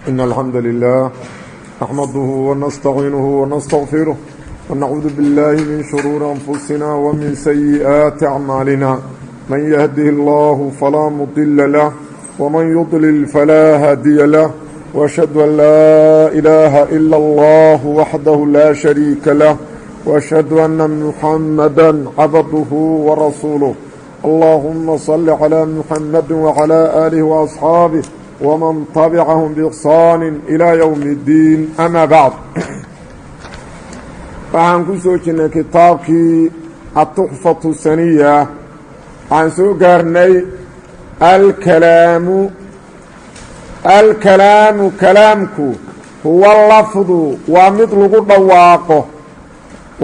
إن الحمد لله نحمده ونستعينه ونستغفره ونعوذ بالله من شرور أنفسنا ومن سيئات أعمالنا من يهده الله فلا مضل له ومن يضلل فلا هادي له وأشهد أن لا إله إلا الله وحده لا شريك له وأشهد أن محمدا عبده ورسوله اللهم صل على محمد وعلى آله وأصحابه ومن تبعهم بإحسان إلى يوم الدين أما بعد waxaan ku soo jirnay kitaabkii التحفة السنية waxaan soo gaarnay alkalaamu kalaamku huwa lafdu waa mid lagu dhawaaqo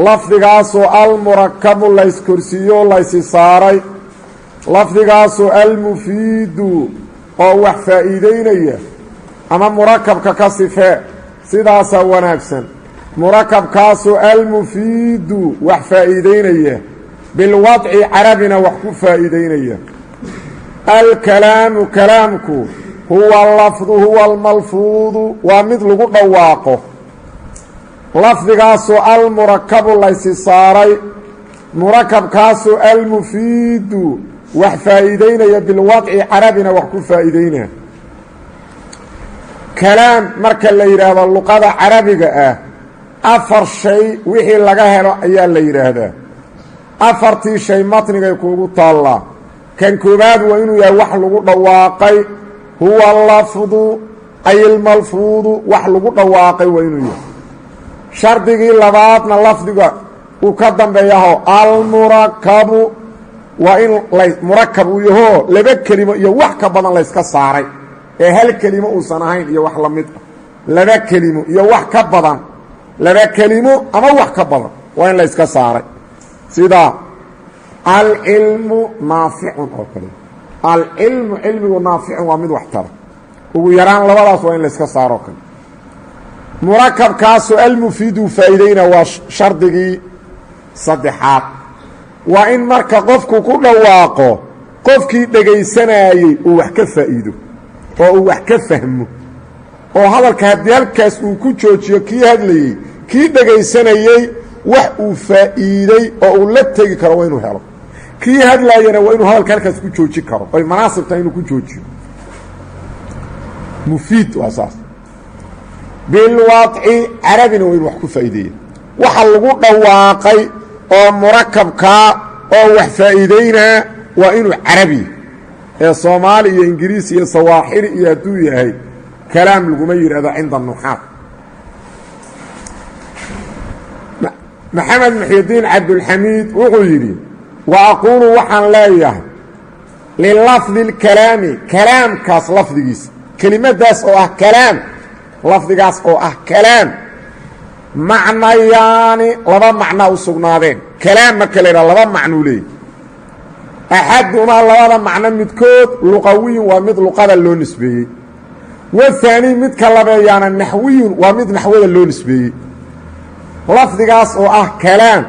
lafdigaasoo almurakabu layskorsiiyo laysi saaray lafdigaasoo almufiidu oo wax faa'iideynaya ama murakabka ka sifee sidaasaa wanaagsan murakabkaasoo almufiidu wax faa'iideynaya bilwadci carabina wax ku faa'iideynaya alkalaamu kalaamku huwa lafdu huwa almalfuudu waa mid lagu dhawaaqo lafdigaasoo almurakabu laysi saaray murakabkaasoo almufiidu wax faa'iideynaya bilwadci carabina wax ku faa'iideynaya kalaam marka la yidhaahdo luqada carabiga ah afar shay wixii laga helo ayaa la yidhaahdaa afartii shay matnigay kuugu taallaa kan koobaad waa inuu yahay wax lagu dhawaaqay huwa lafdu ay ilmalfuudu wax lagu dhawaaqay waa inuu yahay shardigii labaadna lafdiga uu ka dambeeyaho almurakabu waa in murakab uu yahoo laba kelimo iyo wax ka badan layska saaray ee hal kelimo uusan ahayn iyo wax la mid ah laba kelimo iyo wax ka badan laba kelimo ama wax ka badan waa in layska saaray sida alcilmu naaficun oo kale alcilmu cilmigu naaficun waa mid wax tara ugu yaraan labadaas waa in layska saaro kale murakabkaasoo almufiidu faa'iideyna waa shardigii saddexaad waa in marka qofku ku dhawaaqo qofkii dhegaysanayey uu wax ka faa'iido oo uu wax ka fahmo oo hadalka haddii halkaas uu ku joojiyo kii hadlayey kii dhegaysanayey wax uu faa'iiday oo uu la tegi karo waa inuu helo kii hadlaayana waa inuu hadalka halkaas ku jooji karo oy manaasib tahay inuu ku joojiyo mufiid waa saas bilwadci carabina waa inuu wax ku faa'iideeya waxa lagu dhawaaqay oo murakabkaa oo wax faa'iideynaa waa inuu carabi ee soomaali iyo ingiriis iyo sawaaxili iyo hadduu yahay kalaam laguma yidhaahdo cinda nuxaad maxamed muxyidiin cabdulxamiid wuxuu yidhi wa aquulu waxaan leeyahay lilafdi اlkalaami kalaamkaas lafdigiisa kelimadaas oo ah kalaam lafdigaas oo ah kalaam macnayaani laba macnaa u sugnaadeen kalaam marka la yidhaha laba macnuu leeyahy axadumaa labada macno midkood luqawiyun waa mid luqada loo nisbeeyey wahaani midka labeeyaana naxwiyun waa mid naxwada loo nisbeeyey lafdigaas oo ah kalaam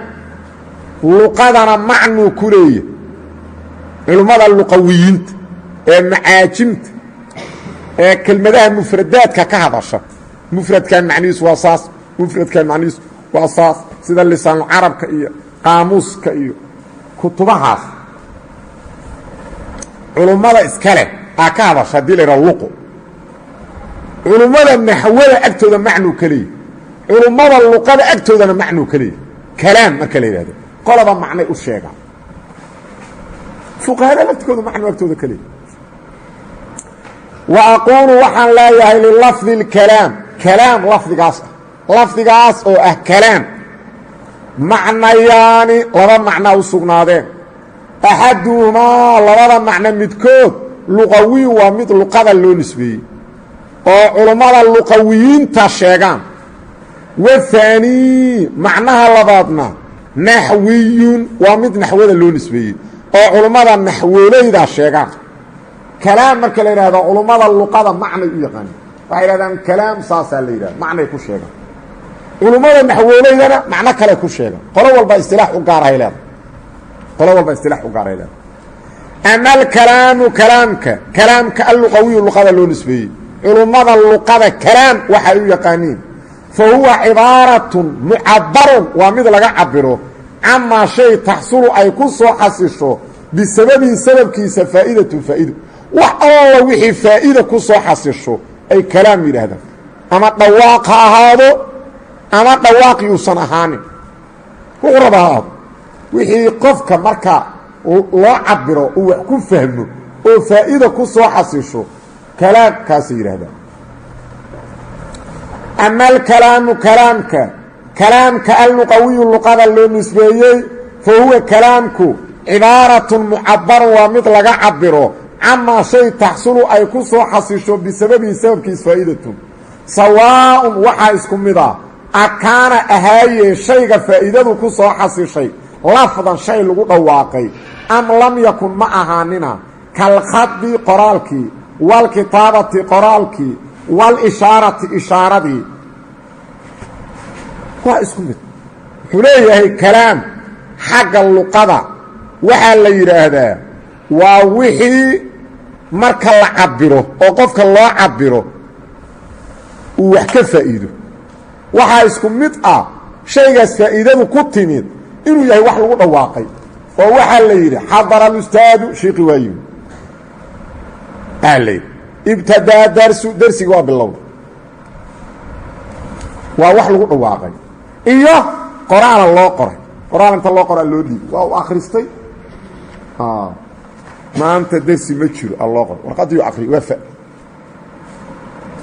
luqadana macnuu ku leeyahy culimmada luqawiyiinta ee macaajimta ee kelmadaha mufradaadka ka hadasha mufradkan macnihiisu waa saas mufradkan macnihiisu waa saas sida lisaanulcarabka iyo qaamuuska iyo kutubahaas culummada iskale aa ka hadasha haddii la yidhaha luqo culummada naxwada agtooda macnuu ka leeyahy culummada luqada agtoodana macnuu ka leeyahy kalaam marka la yidhahdo qolaba macnay u sheegaan fuqahada laftigooda macnuu agtooda ka leeyahy wa aquulu waxaan leeyahay lilafdi اlkalaam kalaam lafdigaas ah lafdigaas oo ah kalaam macnayaani laba macnaa u sugnaadeen axaduhumaa labada macno midkood luqawiyu waa mid luqada loo nisbeeyey oo culummada luqawiyiinta sheegaan wahaanii macnaha labaadna naxwiyun waa mid naxwada loo nisbeeyey oo culummada naxwooleyda sheegaan kalaam marka la yidhahdo culummada luqada macnay u yaqaaneen waxay yidhahdaan kalaam saasaa la yidhahda macnay ku sheegaan culummada naxwooleydana macno kale ku sheegan qolo walba istilaax u gaarahay leedahay qolo walba istilaax u gaarahay leedahay ama alkalaamu kalaamka alluqawiyu luqada loo nisbeeyey culummada luqada kalaam waxay u yaqaaniin fa huwa cibaaratun mucabarun waa mid laga cabiro camaa shay taxsulu ay ku soo xasisho bisababihi sababkiisa faa'idatun faa'ido wax alla wixii faa'iida ku soo xasisho ay kalaam yidhaahdaan ama dhawaaq ha ahaado ama dhawaaq yuusan ahaanin wuxuu raba ha ahaado wixii qofka marka loo cabiro uu wax ku fahmo oo faa'iida ku soo xasisho kalaamkaasay yidhaahdaan ama alkalaamu kalaamka alluqawiyu luqada loo nisbeeyey fa huwa kalaamku cibaaratun mucabarun waa mid laga cabiro camaa shay taxsulu ay ku soo xasisho bisababihi sababkiis faa'idatun sawaaءun waxaa isku mid a akaana ahaaye shayga faa'iidadu ku soo xasishay lafdan shay lagu dhawaaqay am lam yakun ma ahaanina kalkhadi qoraalkii waalkitaabati qoraalkii waalishaarati ishaaradii waa isku mid wuxuu leeyahay kalaam xagga luqada waxaa la yidhaahdaa waa wixii marka la cabiro oo qofka loo cabiro uu wax ka faa'iido waxaa isku mid ah shaygaas faa'iidadu ku timid inuu yahay wax lagu dhawaaqay oo waxaa la yidhi xadara alustaadu shiiqi waa yimi aa layidhi ibtadaa darsu darsiga waa bilowda waa wax lagu dhawaaqay iyo qoraala loo qoray qoraal inta loo qoraa loo dhiibi waa u akhristay maanta dersi ma jiro alloo qoray warqaddii u akhriyay waa fa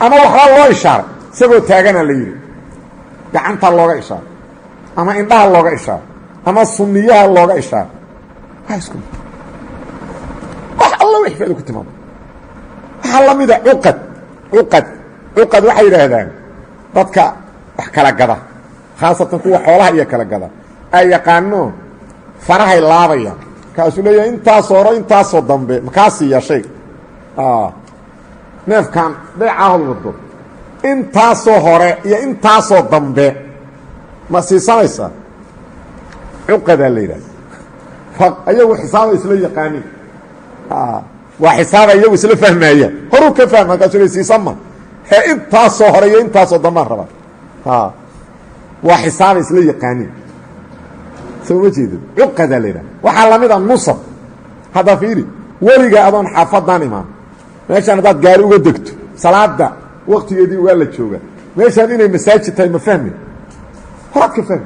ama waxbaa loo ishaaray isagoo taaganaa la yidhi gacantaa looga ishaaray ama indhaha looga ishaaray ama sunniyaha looga ishaaray waa isku mid wax alla wix faa'ido ku timaado waxaa la mida cuqad waxay yidhaahdaan dadka wax kala gada khaasatan kuwa xoolaha iyo kala gada ay yaqaano farahay laabayaan kaasuu leeyahay intaasoo hore intaasoo dambe makaa siiyaa shayga neefkan beecaahod wado intaasoo hore iyo intaasoo dambe ma siisanaysaa cuqadaa la yidhahda ayagu xisaabay isla yaqaaniin waa xisaabay iyagu isla fahmaayaan horuu ka fahma markaasuu le siisanma hee intaasoo hore iyo intaasoo dambaan rabaa waa xisaabay isla yaqaaniin soo ma jeedin cuqadaa la yidhahda waxaa la mid a nusab hadda fiiri weligaa adoon xaafadaan imaan meeshaan haddaad gaari uga degto salaada waktigeedii waa la joogaa meeshaan inay masaajid tahay ma fahmi horaad ka fahmi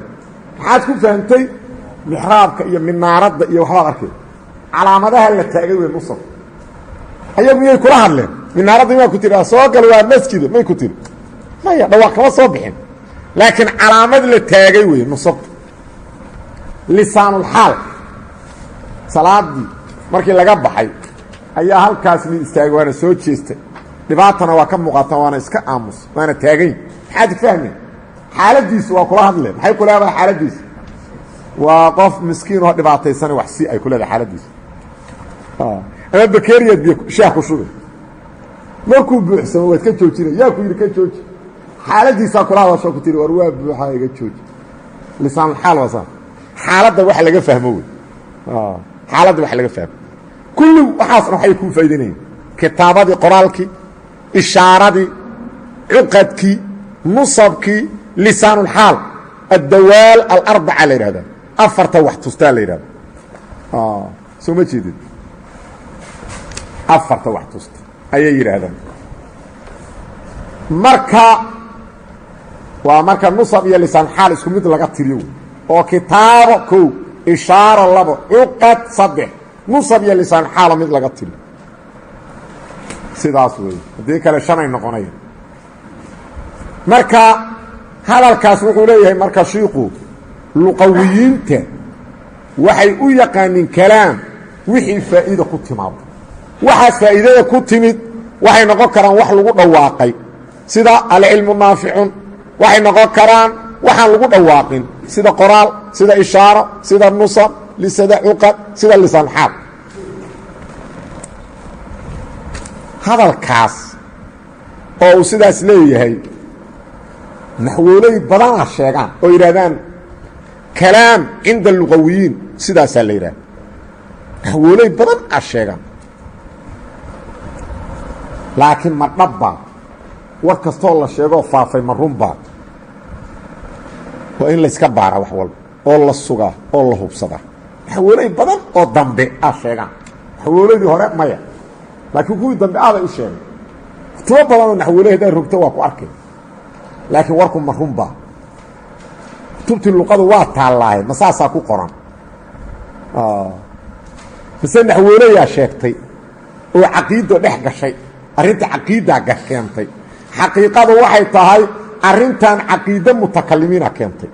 maxaad ku fahamtay mixraabka iyo minaaradda iyo waxbaad arkay calaamadaha la taagay wey nusab ayagu miyay kula hadleen minaaradda maa ku tiri soo gal waa masjida may ku tiri maya dhawaaq kama soo bixin laakiin calaamad la taagay wey nusabta lisaanulxaal salaadii markii laga baxay ayaa halkaas mid istaagay waana soo jeestay dhibaatana waa ka muuqata waana iska aamus waana taagayn maxaad fahmeen xaaladiisu waa kula hadleen maxay ku leedahay xaaladiisu waa qof miskiin oo dhibaataysan wax si ay ku leedahay xaaladiisu ama bakeeriyad biyo shaah ku shubay markuu buuxsamo waad ka joojinay yaa ku yidhi ka jooji xaaladiisaa kula hadasho ku tiri war waa buuxaa iga jooji lisaanulxaal waa saa xaaladda wax laga fahmo wey xaaladda wax laga fahmo kulli waxaasna waxay kuu faa'idaynayaan kitaabadii qoraalkii ishaaradii cuqadkii nusabkii lisaanulxaal addawaal alarbaca la yidhahdaa afarta wax tustaa la yidhahda soo ma jeedid afarta wax tusta ayay yidhaahdaan marka waa marka nusab iyo lisaanulxaal isku mid laga tiriyo oo kitaabo kow ishaaro labo cuqad saddex nusab iyo lisaanulxaalo mid laga tiriyo sidaas weeye haddii kale shanay noqonaya marka hadalkaas wuxuu leeyahay marka shiiku luqawiyiinta waxay u yaqaaniin kalaam wixii faa'iida ku timaado waxaas faa'iidada ku timid waxay noqon karaan wax lagu dhawaaqay sida alcilmu naaficun waxay noqon karaan waxaan lagu dhawaaqin sida qoraal sida ishaaro sida nusab sida cuqad sida lisaanxaal hadalkaas oo uu sidaas leeyahay naxwooley badana sheegaan oo yidhahdaan kalaam cinda luqawiyiin sidaasaa la yidhahda naxwooley badan a sheegaan laakiin ma dhabba war kastoo la sheegoo faafay ma runbaa waa in layska baaraa wax walba oo la sugaa oo la hubsadaa naxwooley badan oo dambe a sheegaan naxwooladii hore maya laakiin kuwii dambe aaday u sheegay kutubo badanoo naxwooley haddaad rogto waa ku arkay laakiin warku ma runbaa kutubtii luqadu waa taallaaye ma saasaa ku qoran mise naxwooleyaa sheegtay oo caqiido dhex gashay arrinta caqiidaa keentay xaqiiqadu waxay tahay arrintan caqiide mutakalimiina keentay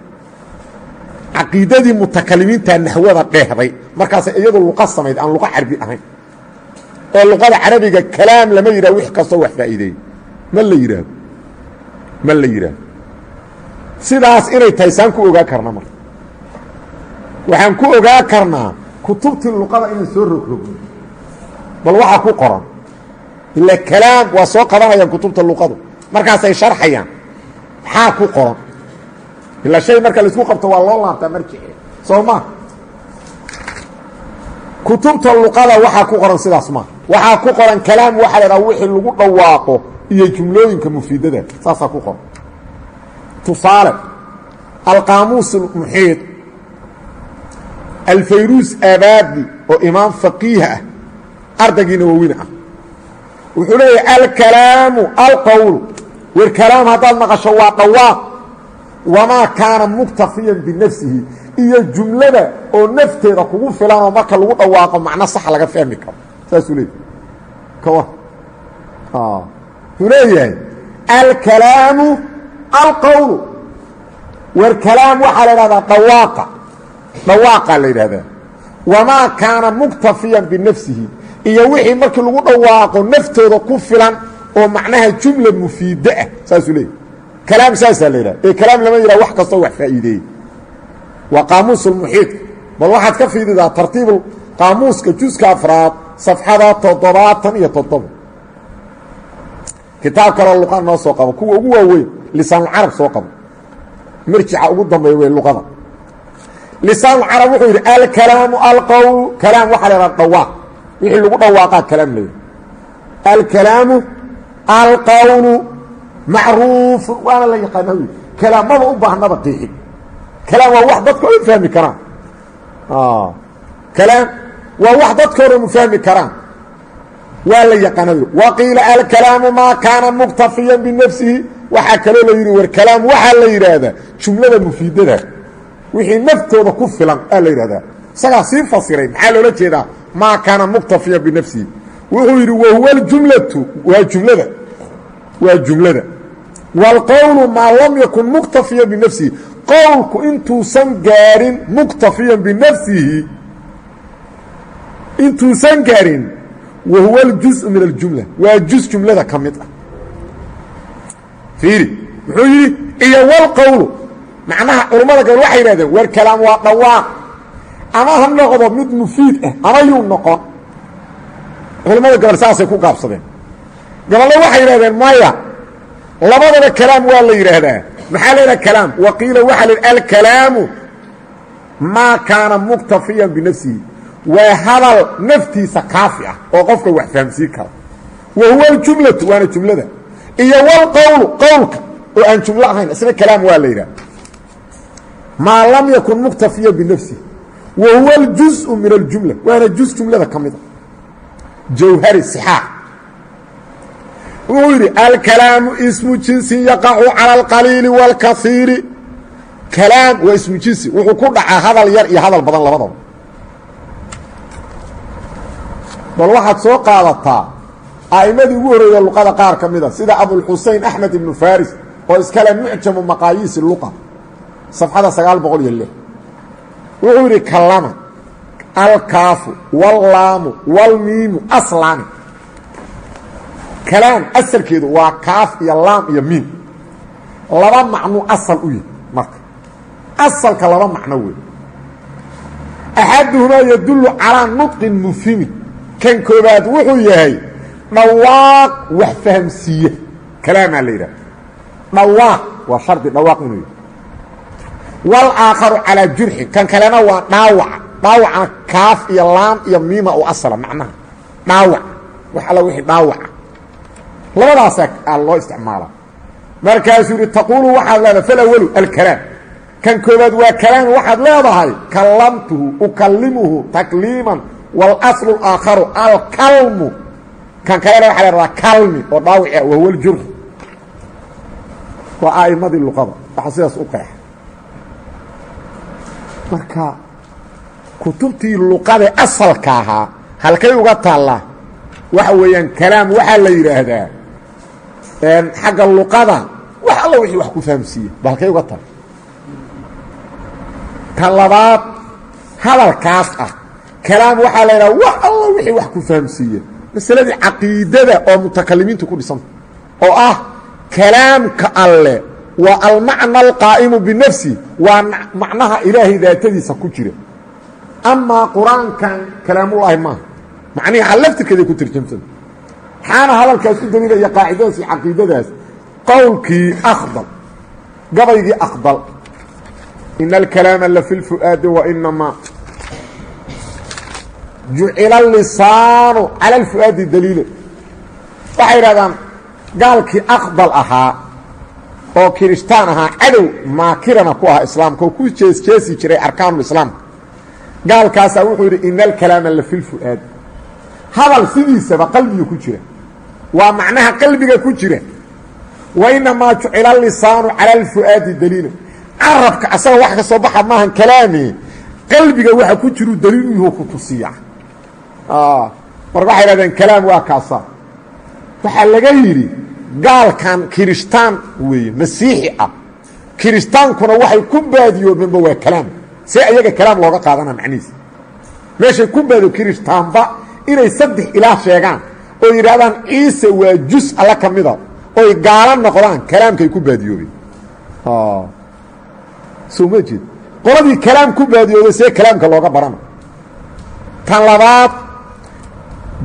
caqiidadii mutakalimiintaa naxwada dheehday markaas iyadu luqa samayd aan luqa carbi ahayn oo luqada carabiga kalaam lama yidhah wix kastoo wax faa'iideeyey ma la yidhaahdo sidaas inay tahay saan ku ogaa karna marka waxaan ku ogaa karnaa kutubtii luqada inay soo rogrogno bal waxaa ku qoran ila kalaam waa soo qabanayaan kutubta luqadu markaasay sharxayaan maxaa ku qoran ilaa shay marka laisku qabto waa loo laabtaa marjice soo maa kutubta luqada waxaa ku qoran sidaas maa waxaa ku qoran kalaam waxaa la dhaha wixii lagu dhawaaqo iyo jumlooyinka mufiidada saasaa ku qoran tusaale alqaamuus muxiid alfayruus abaadi oo imaam faqiih ah ardaygiina waawina ah wuxuu leeyahay alkalaamu alqowlu war kalaam haddaad maqasho waa dhawaaq wamaa kaana muktafiyan binafsihi iyo jumlada oo nafteeda kugu filan oo marka lagu dhawaaqo macno sax laga fahmi karo saasuu leeyahay kawa wuxuu leeyahay alkalaamu alqowlu war kalaam waxaa la idhahdaa dhawaaqa la yidhahdaa wamaa kaana muktafiyan binafsihi iyo wixii markii lagu dhawaaqo naftooda ku filan oo macnaha jumla mufiida ah saasuu leeyahy kalaam saasaa la yidhahda ee kalaam lama yidhaha wax kastoo wax faa'iideeyey waa qaamuus ulmuxiid bal waxaad ka fiididaa tartiibu qaamuuska juska afraad safxada 77 kitaab kaloo luqa noo soo qabo kuwa ugu waaweyn lisaanulcarab soo qabo marjica ugu dambeeya wey luqada lisaanulcarab wuxuu yidhi alkalaamu alqowl kalaam waxaa la yidhaha dhawaaq wixii lagu dhawaaqaa kalaam la yidhi alkalaamu alqowlu macruufu waana la yaqaana wy kalaamada u baahnaba qiixi kalaam waa wax dadka o fahmi karaan kalaam waa wax dadka o dhan u fahmi karaan waa la yaqaana wy waqiila alkalaamu maa kaana muktafiyan binafsihi waxaa kaloo la yidhi war kalaam waxaa la yidhaahdaa jumlada mufiidada wixii naftooda ku filan aa la yidhahdaa isagaa sii fasiray maxaa loola jeedaa maa kaana muktafiyan binafsihi wuxuu yidhi wahuwa aljumlatu waa jumlada wاlqowlu maa lam yakun muktafiyan binafsihi qowlku intuusan gaarin muktafiyan binafsihi intuusan gaarin wahuwa اljuزءu min aljumla waa juz jumlada ka mid ah fiiri muxuu yidhi iyo wlqowlu macnaha culammada gabal waxay yidhahdeen war kalaam waa dhawaaq ama ha noqdo mid mufiid ah ama yuu noqon culammada gabal saasay ku gaabsadeen gaballo waxay yidhahdeen maya labadaba kalaam waa la yidhaahdaa maxaa la yidhaha kalaam waqiila waxaa la yidhi alkalaamu maa kaana muktafiyan binafsihi waa hadal naftiisa kaafi ah oo qofka wax fahamsiin kara wa huwa aljumlatu waana jumlada iyo wlqowlu qowlka oo aan jumlo ahayn isna kalaam waa la yidhaha maa lam yakun muktafiyan binafsihi wa huwa aljuزءu min aljumla waana juz jumlada ka mida jawhari sixaax wuxuu yidhi alkalaamu ismu jinsin yaqacu cala alqaliili wاlkaiiri kalaam waa ismu jinsi wuxuu ku dhacaa hadal yar iyo hadal badan labadaba bal waxaad soo qaadataa a'immadii ugu horreeya luqada qaar ka mida sida abulxusein axmed ibnu faris oo iskale mucjamu maqaayiisi luqa safxada 906 wuxuu yidhi kalama alkaafu wallaamu walmiimu aslaani kalaam asalkeedu waa kaaf iyo laam iyo miim laba macnuu asal u yahy marka asalka laba macno wey axaduhumaa yadullu calaa nudqin mufhimi kan koobaad wuxuu yahay dhawaaq wax fahamsiiye kalaamaa la yidhaha dhawaaq waa shardi dhawaaq inuu yahay walaakharu calaa jurxin kan kalena waa dhaawaca dhaawacana kaaf iyo laam iyo miima u asala macnaha dhaawac wax alla wixii dhaawaca labadaasaa loo isticmaala markaasuu yihi taquulu waxaad leedahay falawalu alkalaam kan koobaad waa kalaam waxaad leedahay kallamtuhu ukalimuhu takliiman walaslu اlaakharu alkalmu kan kalena waxaa leedadaa kalmi oo dhaawici ah wahuwa ljurx waa a'immadii luqada waxaa sidaas u qeexa marka kutubtii luqada asalka ahaa halkay uga taallaa waxa weeyaan kalaam waxaa la yidhaahdaa xagga luqada wax alla wixii wax ku fahamsiiya ba halkay uga taalla ka labaad hadalkaas ah kalaam waxaa la yidhaha wax alla wixii wax ku fahamsiiya masaladii caqiidada oo mutakalimiintu ku dhisanta oo ah kalaamka alle waa almacna alqaa'imu binafsi waa macnaha ilaahay daatadiisa ku jira amaa qur-aankan kalaamullaahi maaha macnihi a laftirkeeday ku tarjamsan maxaana hadalkaas u daliilaya qaacidadaas iyo caqiidadaas qowlkii akdal gabaygii akdal ina alkalaama la fi lfu'aadi wainamaa jucila lisaanu cala alfu'aadi daliila waxay yidhahdaan gaalkii akdal ahaa oo kiristaan ahaa cadow maakirana ku ahaa islaamka oo ku jeesjeesi jiray arkaanulislaamka gaalkaasaa wuxuu yidhi ina alkalaama la fi lfu'aadi hadal sidiisaba qalbiga ku jira waa macnaha qalbiga ku jira wainamaa jucila lisaanu cala alfu'aadi daliila carabka asaga wax ka soo baxa maahan kalaami qalbiga waxa ku jiru daliil u yahu ku tusiya marka waxay hahdeen kalaam waa kaasa waxaa laga yidhi gaalkan kiristaan weeye masiixi ah kiristaankuna waxay ku baadiyoobeenba waa kalaam see ayaga kalaam looga qaadana macnihiisa meeshay ku baadiyo kiristaanba inay saddex ilaah sheegaan oo yidhahdaan ciise waa jus alla ka mida oy gaalo noqdaan kalaamkay ku baadiyoobeen soo ma jeed qoladii kalaam ku baadiyooday see kalaamka looga barana tan labaad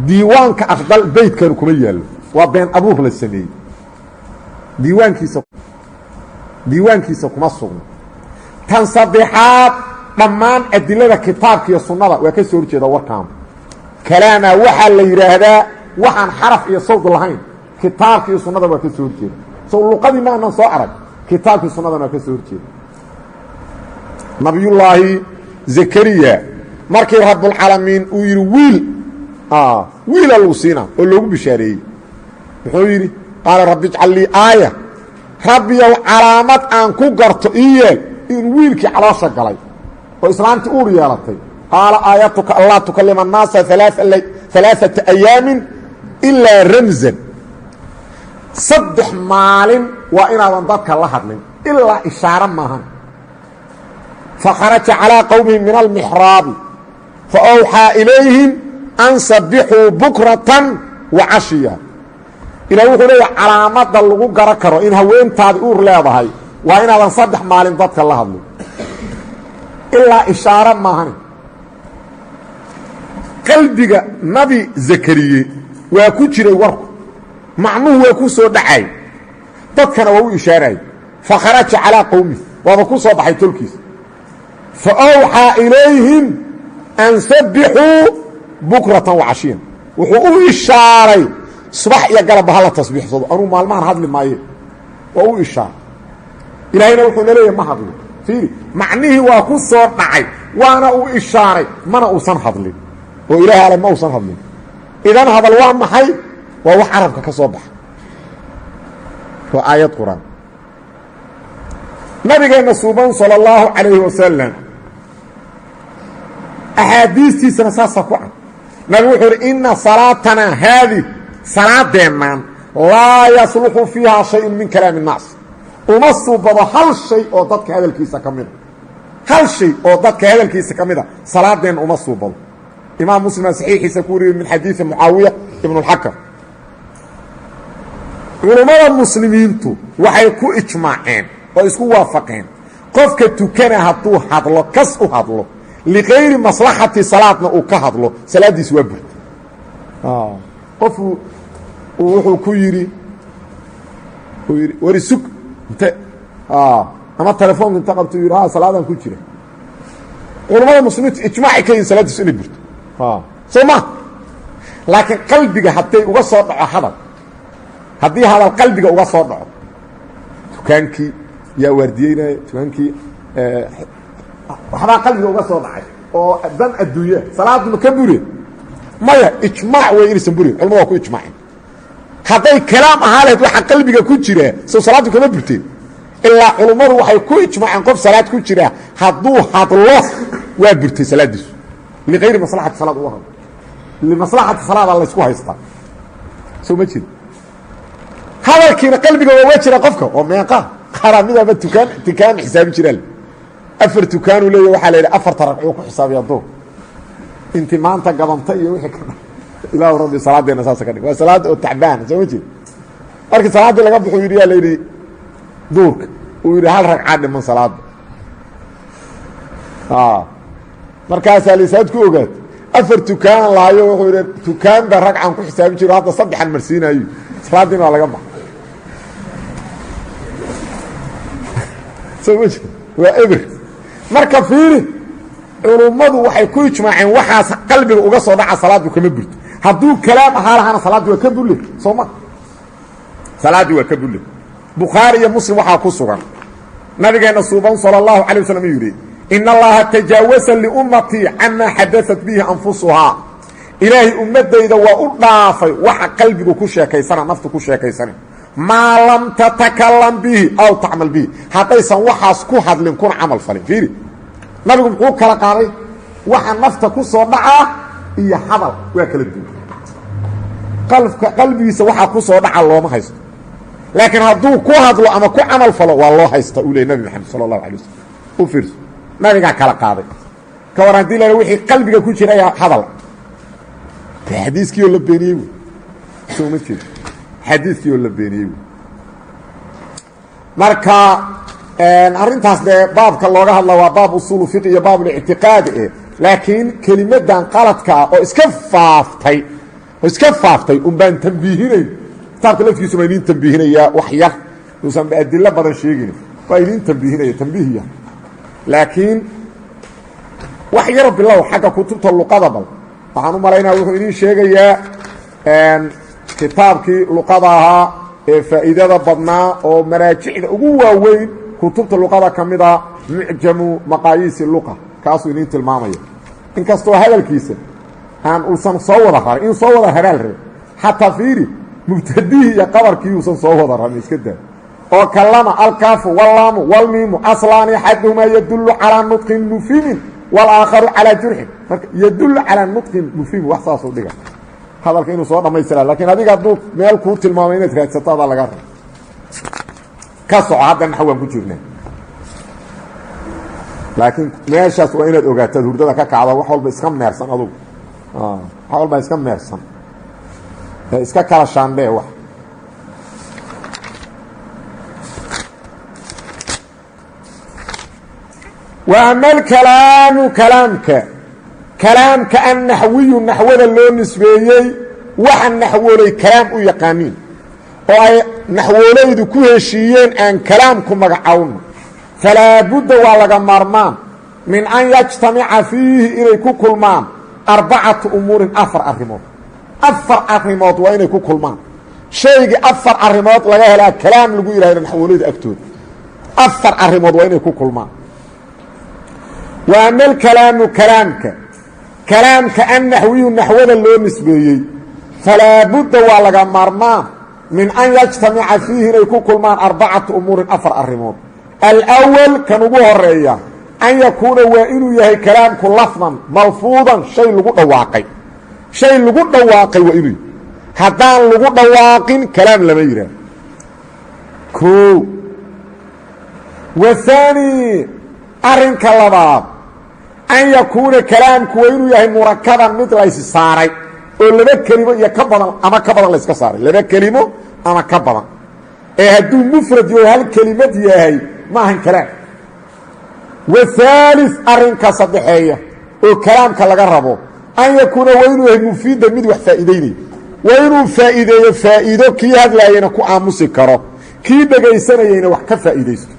diiwaanka afdal beydkanu kuma yaallo waa been abuur la sameeyey diiwaankiisa kuma sugno tan saddexaad dhammaan adilada kitaabka iyo sunnada waa ka soo horjeeda warkaanu kalaamaa waxaa la yidhaahdaa waxaan xaraf iyo sawd lahayn kitaabka iyo sunnada waa ka soo horjeeda sow luqadii ma aanan soo arag kitaabkii sunnadana waa ka soo horjeeda nabiyullaahi zakariya markii rabbulcaalamiin uu yidhi wiila lagu siinaa oo loogu bishaareeyey muxuu yidhi qaala rabbi ijcal lii aaya rabbiyow calaamad aan ku garto ii yeel inuu wiilkii caloosha galay oo islaantii uur yeelatay qaala aayatuka anlaa tukalima annaasa alaaata ayaamin ilaa ramsan 3 maalin waa inaadan dadka la hadlin ilaa ishaaro maahan fakharaja calىa qowmihi min almixraabi faawxaa ilayhim an sabixuu bukratan wa cashiya ilah wuxuu leeyahay calaamada lagu garan karo in haweentaadi uur leedahay waa inaadan 3 maalin dadka la hadlin ilaa ishaaro maahan qalbiga nabi zakariye waa ku jiray warku macnuhu waa ku soo dhacay dadkana waa u ishaaray fakharaja calىa qowmihi waaba ku soo baxay tolkiisa faawxaa ilayhim an sabixuu bukratan wacashiyan wuxuu u ishaaray subax iyo galabba hala tasbiixsado anuu maalmahan hadli maaye waa u ishaaray ilaahayna wuxuuna leeyahay ma hadlin fiiri macnihii waa ku soo dhacay waana u ishaaray mana uusan hadlin oo ilaahay ale ma uusan hadlin idan hadal waa maxay waa wax carabka ka soo baxa waa aayad qur-aan nabigeenna suuban salى اllahu calayhi wasalam axaadiistiisana saasaa ku cad nabigu wuxuu uhi ina salaatanaa haadi salaadeennan laa yasluxu fiiha shayun min kalaami الnaas uma suubado hal shay oo dadka hadalkiisa ka mida hal shay oo dadka hadalkiisa ka mida salaadeenna uma suubado imaam muslimaa saxiixiisa ku wariyey min xadiidi mucaawiya ibn اlxakam culummada muslimiintu waxay ku ijmaaceen oo isku waafaqeen qofka tukana hadduu hadlo kas u hadlo likayri maslaxati salaadna uu ka hadlo salaaddiis waa burta qofu wuxuu ku yidhi wari sug inte ama telefoonka inta qabto yidhi ha salaadaan ku jira culammada muslimiintu ijmaacay ka yihin salaaddiisu inay burto soo ma laakiin qalbiga hadday uga soo dhaco hadal haddii hadal qalbiga uga soo dhaco dukaankii yaa waardiyeynaya dukaankii waxbaa qalbiga uga soo dhacay oo dan adduunya salaaduma ka bure maya ijmaac wey inaysan burin culamadu waa ku ijmaaceen hadday kalaam ahaa lahayd waxa qalbiga ku jira soo salaadu kama burteen ilaa culummadu waxay ku ijmaaceen qof salaad ku jira hadduu hadlo waa burtay salaadiisu liqayri maslaxati salaad uga hadlo limaslaxati salaada la isku haystaa soo ma jiro hadalkiina qalbiga waa jira qofka oo meeqa qaramidaba tukaan xisaabin jiraan afar tukaanuu leeyahay waxaa la yidhi afarta ragcuu ku xisaabiya duur inti maanta gadanta iyo wixii ka ilaahu rabbi salaadeena saasa ka dhig waa salaad oo tacbaan soo ma jeed markii salaadii laga buxuu yidhi yaa la yidhi duurka uu yidhi hal ragcaa dhiman salaada markaasaa lisaad ku ogaat afar tukaan lahayo wuxuu yidhi tukaan baa ragcan ku xisaabin jiro hadda saddexan marsiinayo salaadiina waa laga baxa soo ma jeed waa eber marka fiiri culummadu waxay ku ijmaaceen waxaas qalbiga uga soo dhaca salaadu kama burto hadduu kalaam ahaa lahaana salaadii waa ka bulle soo ma salaaddii waa ka bulle bukhaari iyo muslim waxaa ku sugan nabigeenna suuban sala allahu calay wasalam uu yidhi ina allaha tajaawasa liummatii camaa xadaat bihi anfusuhaa ilaahay ummaddayda waa u dhaafay waxa qalbigu ku sheekaysana naftu ku sheekaysana maa lam tatakalam bihi aw tacmal bihi haddaysan waxaas ku hadlin kuna camal falin fiiri nabigu muxuu kala qaaday waxa nafta ku soo dhacaa iyo hadal waa kala duwan qalbigiisa waxaa ku soo dhaca looma haysto laakiin hadduu ku hadlo ama ku camal falo waa loo haysta uu leey nabi maxamed sala allahu alay wasalam u fiirso nabigaa kala qaaday ka war haddii la wixii qalbiga ku jira ayaa hadal xadiiskii oo la beeniyey wey soo ma jeedo xadiiskii oo la beeniyey wey marka arrintaas dee baabka looga hadla waa baab usuulu fiq iyo baabulictiqaadi laakiin kelimadan qaladkaa oo iska faaftay un baan tambiihinayn kitaabka laftigiisu baa idiin tambiihinayaa wax yar uusan adilo badan sheegin waa idiin tambiihinaya tambiihiya laakiin wax yar bilow xagga kutubta luqada bal waxaan u malaynaya wuxuu idiin sheegayaa kitaabkii luqada ahaa ee faa'iidada badnaa oo maraajicda ugu waaweyn kutubta luqada ka mida mucjamu maqaayiisi luqa kaasuu idiin tilmaamaya inkastoo hadalkiisa aan uusan soo wada rarin in soo wada haraal rab xataa fiiri mubtadihii iyo qabarkii uusan soo wada rarin iska daa oo kalama alkaafu wallaamu walmiimu aslaani axaduhumaa yadullu calaa nudqin mufhimin walaakharu calaa jurxin marka yadullu calaa nudqin mufhimin wax saasuu dhiga hadalka inuu soo dhammaystira laakiin adiga hadduu meel kuu tilmaamay inaad raadsato adaa laga rab ka soco hadda naxwaan ku jirnaa laakiin meeshaas waa inaad ogaataad hurdada ka kacda wax walba iska meersan adugu wax walba iska meersan iska kala shaandhee wax wa ama alkalaamu kalaamka annaxwiyu naxwada loo nisbeeyey waxa naxwoolay kalaam u yaqaaniin oo ay naxwoolaydu ku heshiiyeen aan kalaamku magacowno falaa budda waa laga maarmaan min an yajtamica fiihi inay ku kulmaan arbacatu umuurin afar arrimood waa inay ku kulmaan shaygii afar arrimood laga helaa kalaam lagu yidhahdo naxwoolayda agtooda afar arrimood waa inay ku kulmaan wa ama alkalaamu kalaamka annaxwiyu naxwada loo nisbeeyey falaa budda waa laga maarmaan min an yajtamica fiihi inay ku kulmaan arbacatu umuurin afar arrimood alwal kan ugu horeeya an yakuuna waa inuu yahay kalaamku lafdan malfuudan shay lagu dhawaaqay waa inuu haddaan lagu dhawaaqin kalaam lama yidhaah o wahaani arrinka labaad an yakuuna kalaamku waa inuu yahay murakaban mid laysi saaray oo laba kelimo iyo ka badan ama ka badan layska saaray laba kelimo ama ka badan ee hadduu mufrad yo hal kelimad yahay ma ahan kalaam wahaaliث arrinka saddexeeya oo kalaamka laga rabo an yakuuna waa inuu yahay mufiidan mid wax faa'iideynaya waa inuu faa'iideeyo faa'iido kii hadlaayana ku aamusi karo kii dhegaysanayayna wax ka faa'iidaysto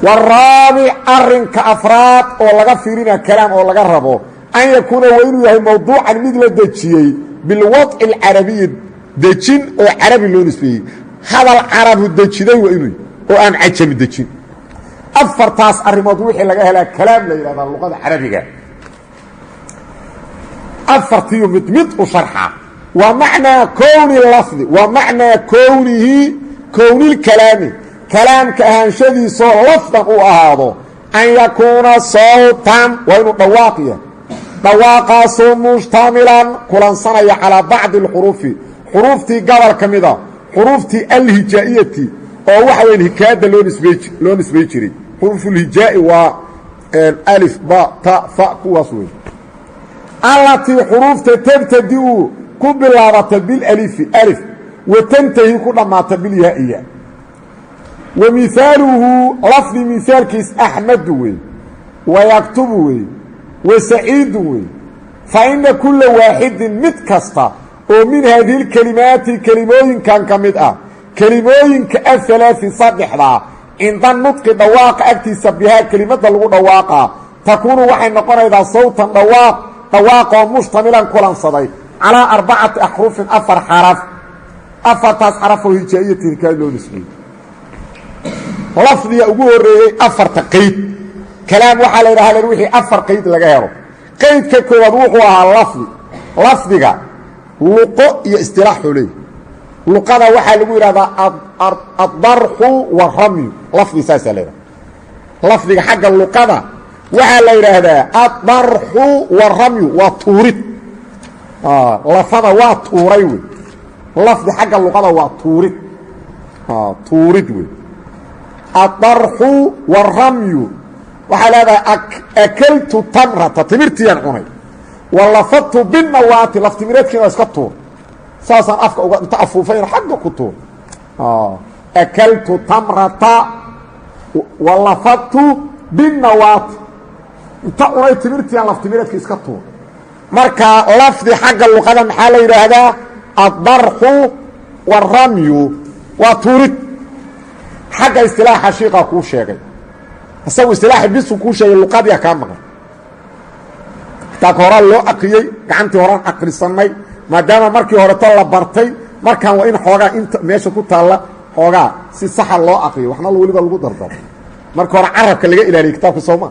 waraabic arrinka afraad oo laga fiirina kalaam oo laga rabo an yakuuna waa inuu yahay mawduucan mid la dejiyey bilwadci alcarabiyi dejin oo carabi loo nisbeeyey hadal carabu dejiday waa inuu oo aan cajami dejin afartaas arrimood wixii laga helaa kalaam la yidhahdaa luqada carabiga afartiyo mid u sharxa wa macnaa kowni lafdi wa macnaa kownihi kownilkalaami kalaamka ahaanshadiisoo lafdan uu ahaado an yakuuna sawtan waa inuu dhawaaq yahay dhawaaqaasoo mushtamilan kulansanaya calaa bacdi alxuruufi xuruuftii gobol ka mida xuruuftii alhijaa'iyati oo waxa weyn hikaayadda loo nisbay jiray xuruufulhijaa'i waa alif ba ta fa kuwaas wey allatii xuruufta tabtadi-u ku bilaabata bilalifi alif wa tantahi ku dhammaata bilyaa'iya wa mihaaluhu lafdi mihaalkiis axmadu wey wa yaktubu wey wa saciidu wey fa ina kula waaxidin mid kasta oo min haadihi lkelimaati kelimooyinkan ka mid ah kelimooyinka ahalaaثi saddexdaa cinda nudqi dhawaaqa agtiisa bihaa kelimadda lagu dhawaaqaa takuunu waxay noqonaydaa sawtan dhawaaqoo mushtamilan kulansaday calaa arbacati axrufin afar xaraf afartaas xaraf oo hijaa'iyati hikaaya loo nisbeeyey lafdiga ugu horeeyey afarta qeyd kalaam waxaa la yidhahda wixii afar qeyd laga helo qeydka koowaad wuxuu ahaa lafdiga luqo iyo istilaaxuu leey luqada waxaa lagu yidhahdaa addarxu waramyu lafdi saasaa la yidhahda lafdiga xagga luqada waxaa la yidhaahdaa addarxu waramyu waa tuurid lafada waa tuuray wey lafdi xagga luqada waa tuurid wey addarxu waramyu waxaa leedahay akaltu tamrata timirtiiyaan cunay walafadtu binawaati laftimireedkiina waa iska tuur saasaan afka uga inta afuufayna xagga ku tuur akaltu tamrata walafadtu binawaati inta cunay timirtiiyaan laftimireedka iska tuur marka lafdi xagga luqada maxaa la yidhaahdaa addarxu waramyu waa tuurid xagga istilaaxa shiikaa kuu sheegay isagu istilaaxi bisu kuu sheegay luqadiya kaa maqan kitaabka horaa loo aqriyey gacantii horaan aqrisannay maadaama markii horeto la bartay markaan waa in xoogaa inta meesha ku taalla xoogaa si saxa loo aqriyo waxna weliba lagu dardaro marka hore carabka laga ilaaliyey kitaabka sooma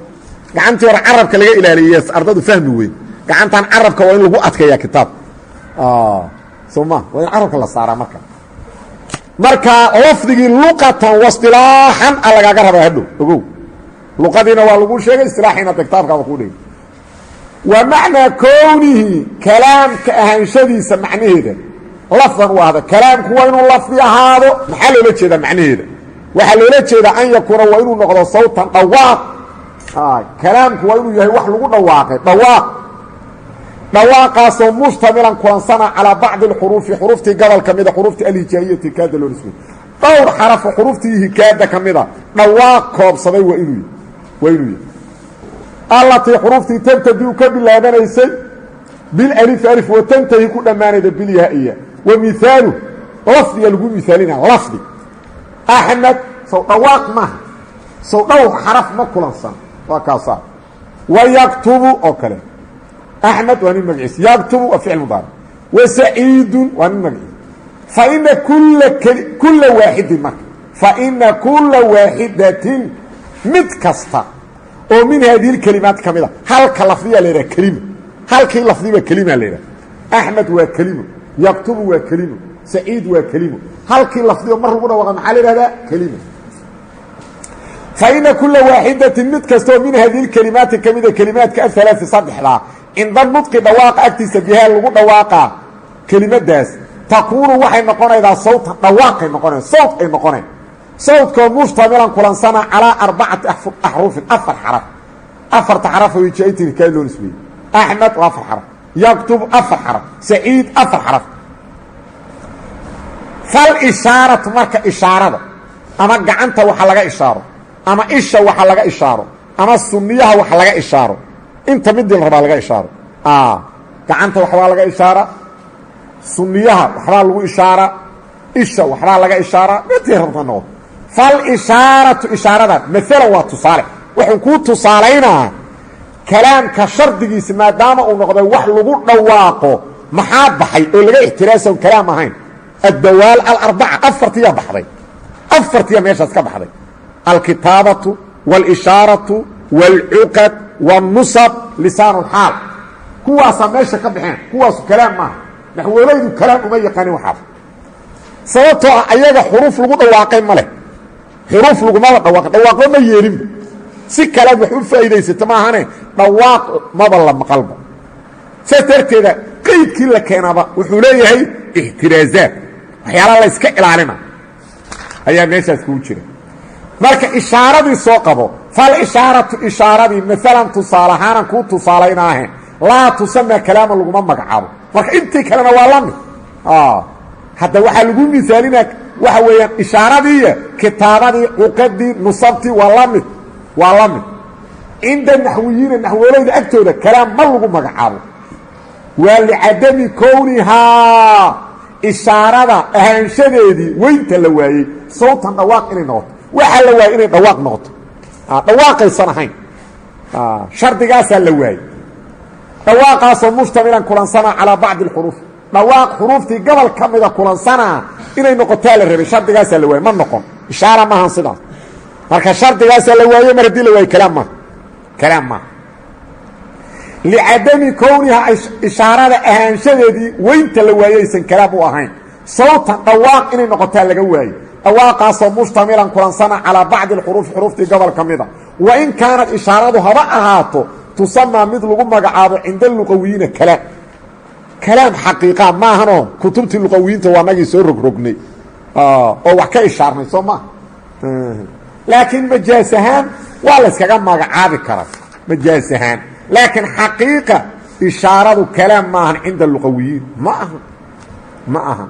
gacantii hore carabka laga ilaaliyey ardadu fahmi weyn gacantan carabka waa in lagu adkeeyaa kitaabka sooma waa in carabka la saaraa marka lafdigii luqatan waistilaaxan a lagaaga rabaa hadhow ogow luqadiina waa lagu sheegay istilaaxiina de kitaabkaaba kuu dhigay wa macnaa kownihi kalaamka ahaanshadiisa macnaheeda lafdan u ahda kalaamku waa inuu lafdi ahaado maxaa loola jeedaa macnaheeda waxaa loola jeedaa an yakuuna waa inuu noqdo sawtan dhawaaq kalaamku waa inuu yahay wax lagu dhawaaqay dhawaaqaasoo mushtamilan kulansana calaa bacdi اlxuruufi xuruuftii gobol ka mida xuruuftii alhijaa'iyati hikaada loo nisbey dhowr xarafo xuruuftii hikaada ka mida dhawaaq koobsaday waa inuu yahy allatii xuruuftii tabtadi-u ka bilaabanaysay bilalifi alif wa tantahi ku dhammaanayda bilyaa'iya wa mihaalu lafdiga lagu mihaalina lafdi axmed sow dhawaaq maaha sow dhowr xaraf ma kulansan waa kaasaa wa yaktubu oo kale axmed waa nin magaciis yaktubu waa ficil mudaaric wa saciidun waa nin magaciis faina kula waaxidin marka faina kula waaxidatin mid kasta oo min haadihi lkelimaat ka mida halka lafdiyaa la yidhaha kelima halkii lafdiba kelima la yidhaha axmed waa kelimo yaktubu waa kelimo saciid waa kelimo halkii lafdiba mar lagu dhawaqa maxaa la yidhahdaa kelima faina kula waaxidatin mid kastaoo min haadihi lkelimaati ka mida kelimaadka ahalaaثi saddexdaa cinda nudqi dhawaaqa agtiisa bihaa lagu dhawaaqaa kelimadaas takuunu waxay noqonaydaa sawtan dhawaaqay noqonayn sawt ay noqonayn sawtkoo mushtamilan kulansana calaa arbacati axrufin afar xaraf afarta xarafoo hijaa'iyati hikaaya loo nisbeeyey axmed waa afar xaraf yaktub afar xaraf saciid afar xaraf falishaaratu marka ishaarada ama gacanta waxa laga ishaaro ama isha waxa laga ishaaro ama sunniyaha waxa laga ishaaro inta midii la rabaa laga ishaaro gacanta waxbaa laga ishaara sunniyaha waxbaa lagu ishaara isha waxbaa laga ishaara midii rabta noqdo falishaaratu ishaarada maalan waa tusaale wuxuu kuu tusaalaynaa kalaamka shardigiisa maadaama uu noqday wax lagu dhawaaqo maxaa baxay oo laga ixtiraasan kalaam ahayn الدوال الأربعة أفرتيا بحضي أفرتيا ميشاس كبحضي الكتابة والإشارة والعقد والنصب لسان الحال كواسا ميشا كبحين كواسا كلام ما نحو وليد كلام أمي يقاني وحاف سواتوا أيها حروف لغو دواقين ماله حروف لغو ماله دواق ما يرين سي كلام وحروف فايديسي تماهاني دواق ما بالله مقلبه سترتيدا قيد كلا كينابا وحوليه هي احترازات waxyaalaha la iska ilaalina ayaa meeshaas ku jira marka ishaaradii soo qabo fal ishaaratu ishaaradii midalan tusaalahaan ku tusaalaynaah la tusama kalaam lagu magacaabo marka intii kalena waa la mid hadda waxa lagu misaalina waxa weeyaan ishaaradii kitaabadii uqadii nusabti waa la mid inda nahwiyiin nahwoolayda agtooda kalaam ma lagu magacaabo waa li adami kowniha ishaarada ahaanshadeedii weynta la waayey sawtan dhawaaq inay noqoto waxa la waayey inay dhawaaq noqoto dhawaaqaysan ahayn shardigaasaa la waayey dhawaaqaasoo mushtamilan kulansana calaa bacdi alxuruuf dhawaaq xuruuftii gobol ka mida kulansanaa inay noqotaa la rabay shardigaasaa la waayey ma noqon ishaara maahan sidaas marka shardigaasaa la waayey mar haddii la waayey kalaam maaha لعدم كونها إشارة أهانشدي وإنت لوايسن كلام أهين صوتا دواق إني نقطة لجواي دواق أصلا مشتملا كلانسنا على بعض الحروف حروف قبل كمية وإن كانت إشارة هبأهاته تسمى مثل جمع عاب عند اللغويين كلام حقيقة ما هنو كتبت اللغويين توانجي سرق ركني أو وحكي إشارة سما لكن مجازهان ولا سكجمع عاب كرف مجازهان لكن حقيقة إشارة كلام معهن عند اللغويين معهن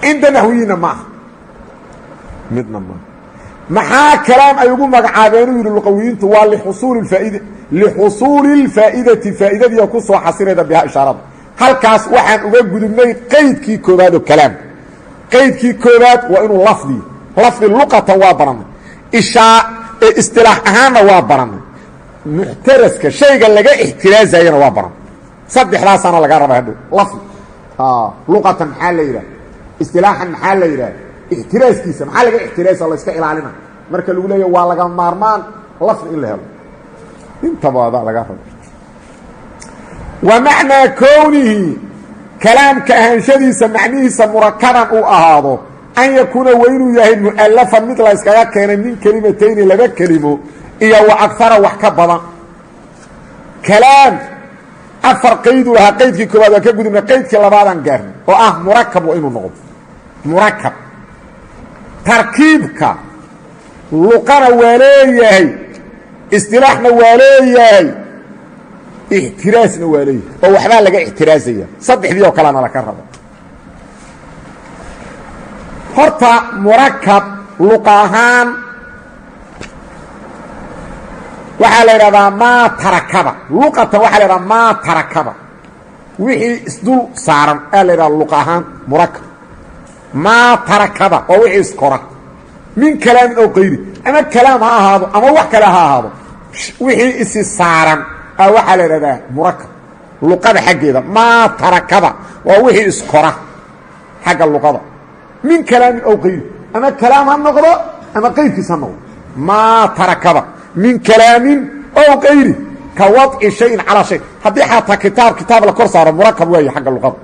عند النحويين معهن مدنا معها كلام أيقول مقعابين اللغويين طوال لحصول الفائدة فائدة يقصوا حصيرة بها إشارات هل كاس وحن أقول قدمني قيد كي كوباد الكلام قيد كي كوباد وإنه لفظي اللغة وابرنا استلاح أهانا وابرنا محترسك شيء قال لك احتراز زينا وابرا صدح راسنا لقى ربا هدو لفظ لغة محال ليلة اصطلاحا محال ليلة احتراز كيسا محال لك احتراز الله يستقل علينا مركا الأولى واللقى مارمان لفظ إلا هذا انتبه هذا لقى ربا ومعنى كونه كلام كأهنشدي سمعنيه مركبا أو أهاضه أن يكون وينه يهد مؤلفا مثل إسكايا كان من كلمتين لبا كلمه إيا وأكثر وحكبضا كلام أفر قيد لها قيدك كبادة كبد من قيدك لبعضا قرن مركب وإنه نغض مركب تركيبك لقنا واليه استلاحنا واليه احتراسنا واليه وحبال لك احتراسية صدح دي وكلانا لك الرب horta murakkab luqa ahaan waxaa la yidhahdaa maa tarakaba luqatan waxaa la yidhahdaa maa tarakaba wixii isdul saaran aa la yidhahda luqa ahaan murakkab maa tarakaba oo wixii iskora min kalaamin oo qayri ama kalaam ha ahaado ama wax kale ha ahaado wixii isi saaran aa waxaa la yidhahdaa murakkab luqada xaggeeda maa tarakaba waa wixii iskora xagga luqada من كلام أو غيره أما كلام هالنقضة أما غير كيس هالنقضة ما تركب من كلام أو غيره كوضع شيء على شيء هذه حتى كتاب لكورساري مركب وي حق اللغة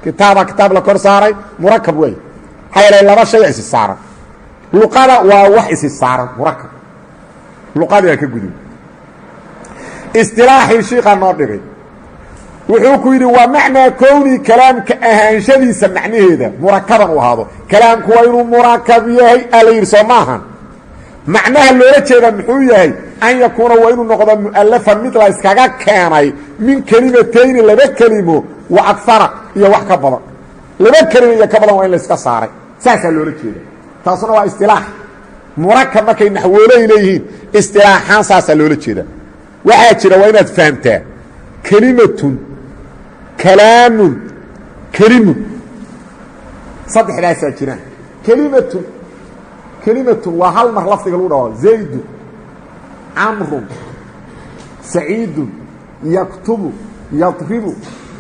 كتاب لكورساري مركب وي هاي لما شيء السعر لقادة ووحي السعر مركب لقادة كجديد اصطلاحي شيخ الناطقي wuxuu yiri waa macna kooni kalaamka ahaanshadiisa macnaheeda murakaban u ahaado kalaamku waa inuu murakab yahay alayr soomahan macnaha loola jeeda muxuu yahay an yakuna waa inuu noqdo muallafan mid la iskaga keenay min kalimatayn laba kalimo wa akthara iyo wax ka badan laba kalimo iyo ka badan waa in la iska saaray saasa loola jeeda taasuna waa istilaax murakab markay naxwooleeyeen istilaaxan saasa loola jeeda waxa jira waa inaad fahamtaa kalimatun كلام كلم صدح لا ساكنان كلمة وهل مرلفظ الأولى زيد عمرو سعيد يكتب يضرب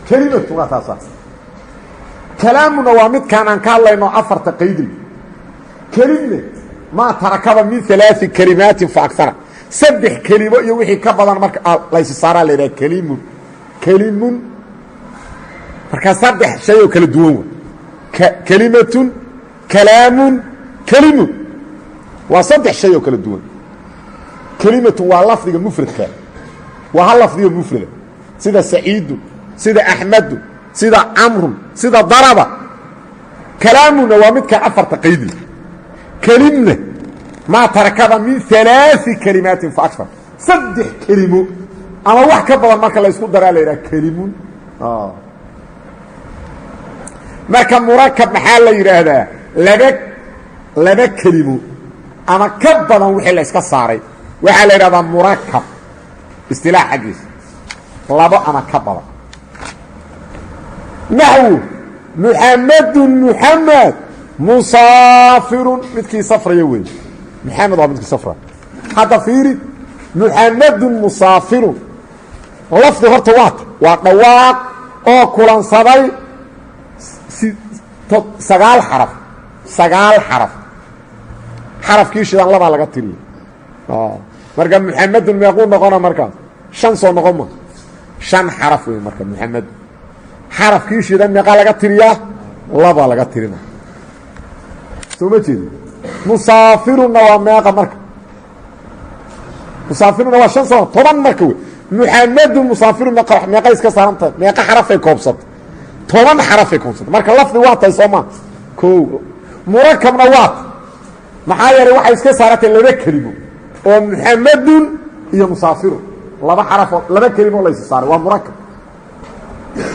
كلمة وغطاسة kalaamuna waa midkaan aan ka hadlayno afarta qaydil kelimne maa tarakaba min 3 kalimaatin fa akara saddex kelimo iyo wixii ka badan marka laysi saaraa la yidhaha kelimun markaa saddex shay oo kala duwan wa kelimatun kalaamun kelimun waa saddex shay oo kala duwan kelimatun waa lafdiga mufradka waa hal lafdiga mufrada sida saciidu sida axmedu sida camrun sida daraba kalaamuna waa midka afarta qaydi kelimna maa tarakaba min 3 kalimaatin fa akar saddex kelimo ama wax ka badan marka la isku daraa la yidhaha kelimun marka murakab maxaa la yidhaahdaa laba kelimo ama ka badan wixii la iska saaray waxaa la yidhahdaa murakab istilaax xaggiisa labo ama ka badan naxwu muxamedun muxamed musaafirun midkii safraya wey muxamed waa midkii safra hadda fiiri muxamedun musaafirun lafdi horta waata waa dhawaaq oo kulansaday 9 xaraf 9 xaraf xarafkii shidan labaa laga tiriye marka muxamedun meequu noqona markaas 5 soo noqon ma 5 xaraf wey marka muxamed xarafkii shidan meeqaa laga tiriyaa labaa laga tirina soo ma jeedi musaafirunna waa meeqa marka musaafirunna waa 5 soo 10 marka wey muxamedun musaafirun meeqa iska saarantahay meeqa xarafay koobsata 10 xarafay koobsata marka lafdi waa tahay sooma koow murakabna waa maxaa yeelay waxay iska saaratay laba kelimo oo muxamedun iyo musaafirun laba xaraf laba kelimo la is saaray waa murakab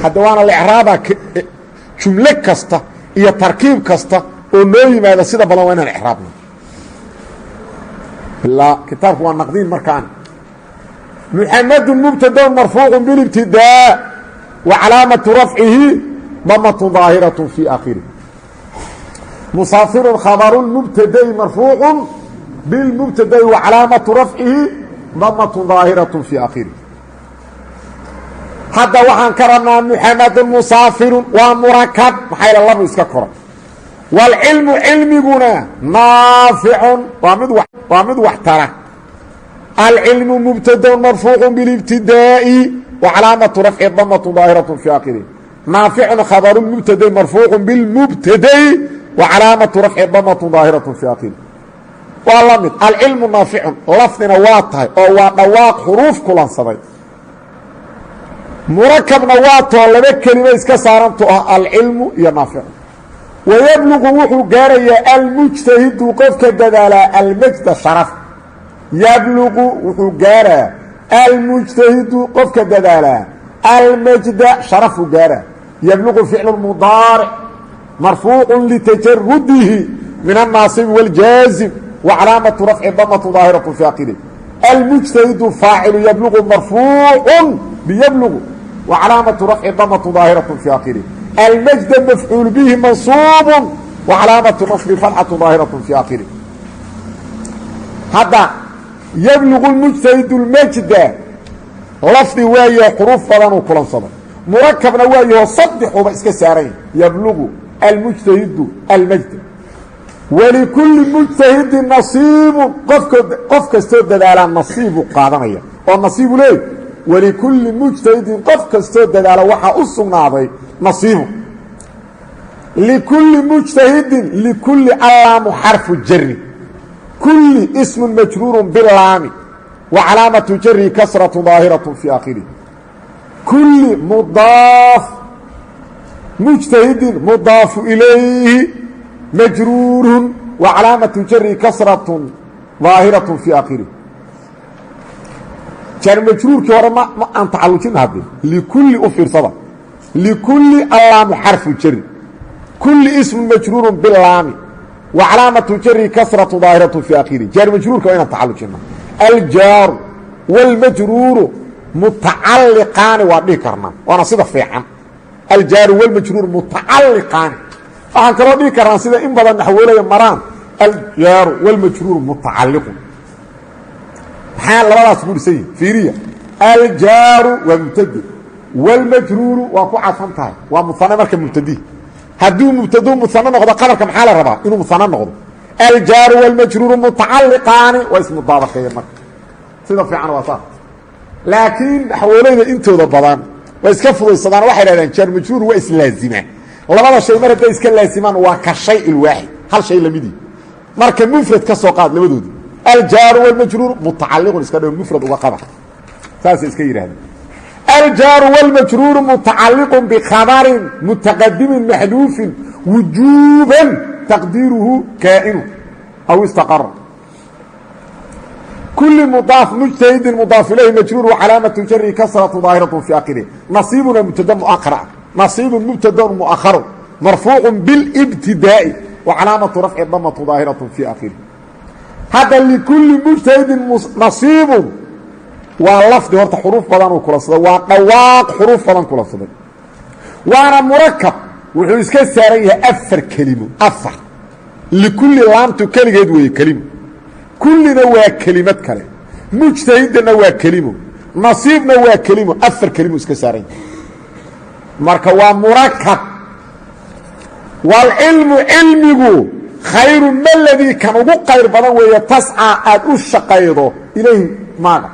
hadda waana licraaba jumle kasta iyo tarkiib kasta oo noo yimaada sida badan waa inaan icraabno ilaa kitaabku waa naqdiin markaan muxamedun mubtadaun marfuucu bilibtidaa wa calaamatu rafcihi damatun daahiratun fii aakhirih musaafirun khabarun mubtadai marfuucun bilmubtadai wa calaamatu rafcihi damatun daahiratun fii aakhirih hadda waxaan ka rabnaa muxamedun musaafirun waa murakab maxayla labu iska koran waalcilmu cilmiguna naaficun waa mid wax tara alcilmu mubtadaun marfuucu bilibtidaa'i wa calaamatu rafci damatu daahiratu fii aakhirih naaficun khabaru mubtadai marfuucu bilmubtadai wa calaamatu rafci damatu daahiratu fii aakhirih waa la mid alcilmu naaficun lafdina waa tahay oo waa dhawaaq xuruuf kulansaday murakabna waa too laba kelimo iska saaranto ah alcilmu iyo naaficu wayabluqu wuxuu gaarayaa almujtahidu qofka dadaalaa almajda sharaf yabluqu wuxuu gaaraa almujtahidu qofka dadaalaa almajda sharafuu gaaraa yabluqu ficlu mudaaric marfuucu litajarudihi min annaasibi wاljaazim wa calaamatu rafci damatu daahiratu fi aakhirih almujtahidu faacilu yabluqu marfuucu biyabluqu وcلاaمة رفع dmة ظاahiرة في آkره المجد مفعوuل bه منصوب وcلاaمة نصب فرxة ظاahiرة في آkره hadda يبلغ المجتهد المجد lفdi waayo xروف badanuu kulansaday مuرakبna waayaho صدxuba iska saaran يبلغ المجتهد المجد ولكuلi مجتهد نصيiب qof kastoo dadaalaa نصيibu qaadanaya oo نصيibu leey wlikulli mujtahidin qof kastoo dadaalo waxaa u sugnaaday nasiibu likulli mujtahidin likulli allaamu xarfu jari kulli ismun majruurun bilaami wa calaamatu jari kasratu daahiratu fii aakhirih kulli mudaaf mujtahidin mudaafu ilayhi majruurun wa calaamatu jari kasratun daahiratu fii aakhirih jaarmajruurkii hore ma aan tacalujina hadde likulli u fiirsada likulli allaamu xarfu jari kulli ismun majruurun bilaami wa calaamatu jari kasratu daahiratu fii aakhirih jaarmajruurka waa inaan tacalujina aljaaru wاlmajruuru mutacalliqaani waa dhihi karnaa waana sida fiican aljaaru wاlmajruur mutacalliqaani waxaan kaloo dhihi karnaa sida in badan naxwoolaya maraan aljaaru wاlmajruuru mutacalliqun maxaa labadaas ku dhisan yihin fiiriya aljaaru waa mubtade wاlmajruuru waa ku cadfan tahay waa muane marka mubtadihi hadduu mubtado muano noqdo qabarka maxaa la rabaa inuu muano noqdo aljaaru wاlmajruuru mutacaliqaani waa ismudaabaqeeya marka sida fiican waa saa laakiin xawoolayda intooda badan way iska fudaysadaan waxay dhahdaan jaar majruur waa islaazimaa labada shay mar hadday iska laazimaan waa ka shay ilwaaxid hal shay lamidii marka mufrad ka soo qaad labadoodi aljaaru wاlmajruur mutacaliqun iska dh mufrad uga qabar saasay iska yidhahdeen aljaaru wاlmajruuru mutacaliqu bkhabarin mutaqadimin maxduufin wujuuban taqdiiruhu kaa'inu aw istaqara kuli mudaaf mujtahidin mudaaf ilayhi majruur wacalaamatu jari kasratu daahiratu fi akhirih nasiibuna mubtada muahara nasiibun mubtadaun muaharu marfuucu bilibtidaa'i wacalaamatu rafci damatu daahiratu fi akhirih hadda likulli mujtahidin nasiibun waa lafdi horta xuruuf badan uu kulansaday waa dhawaaq xuruuf badan kulansaday waana murakab wuxuu iska saaran yahay afar kelimo afar likulli laamtu keligeed weeye kelimo kullina waa kelimad kale mujtahidana waa kelimo nasiibna waa kelimo afar kelimo iska saaran yahay marka waa murakab waalcilmu cilmigu khayru maladii kan ugu qayr badan weeye tascaa aad u shaqaydo ilayhi maaga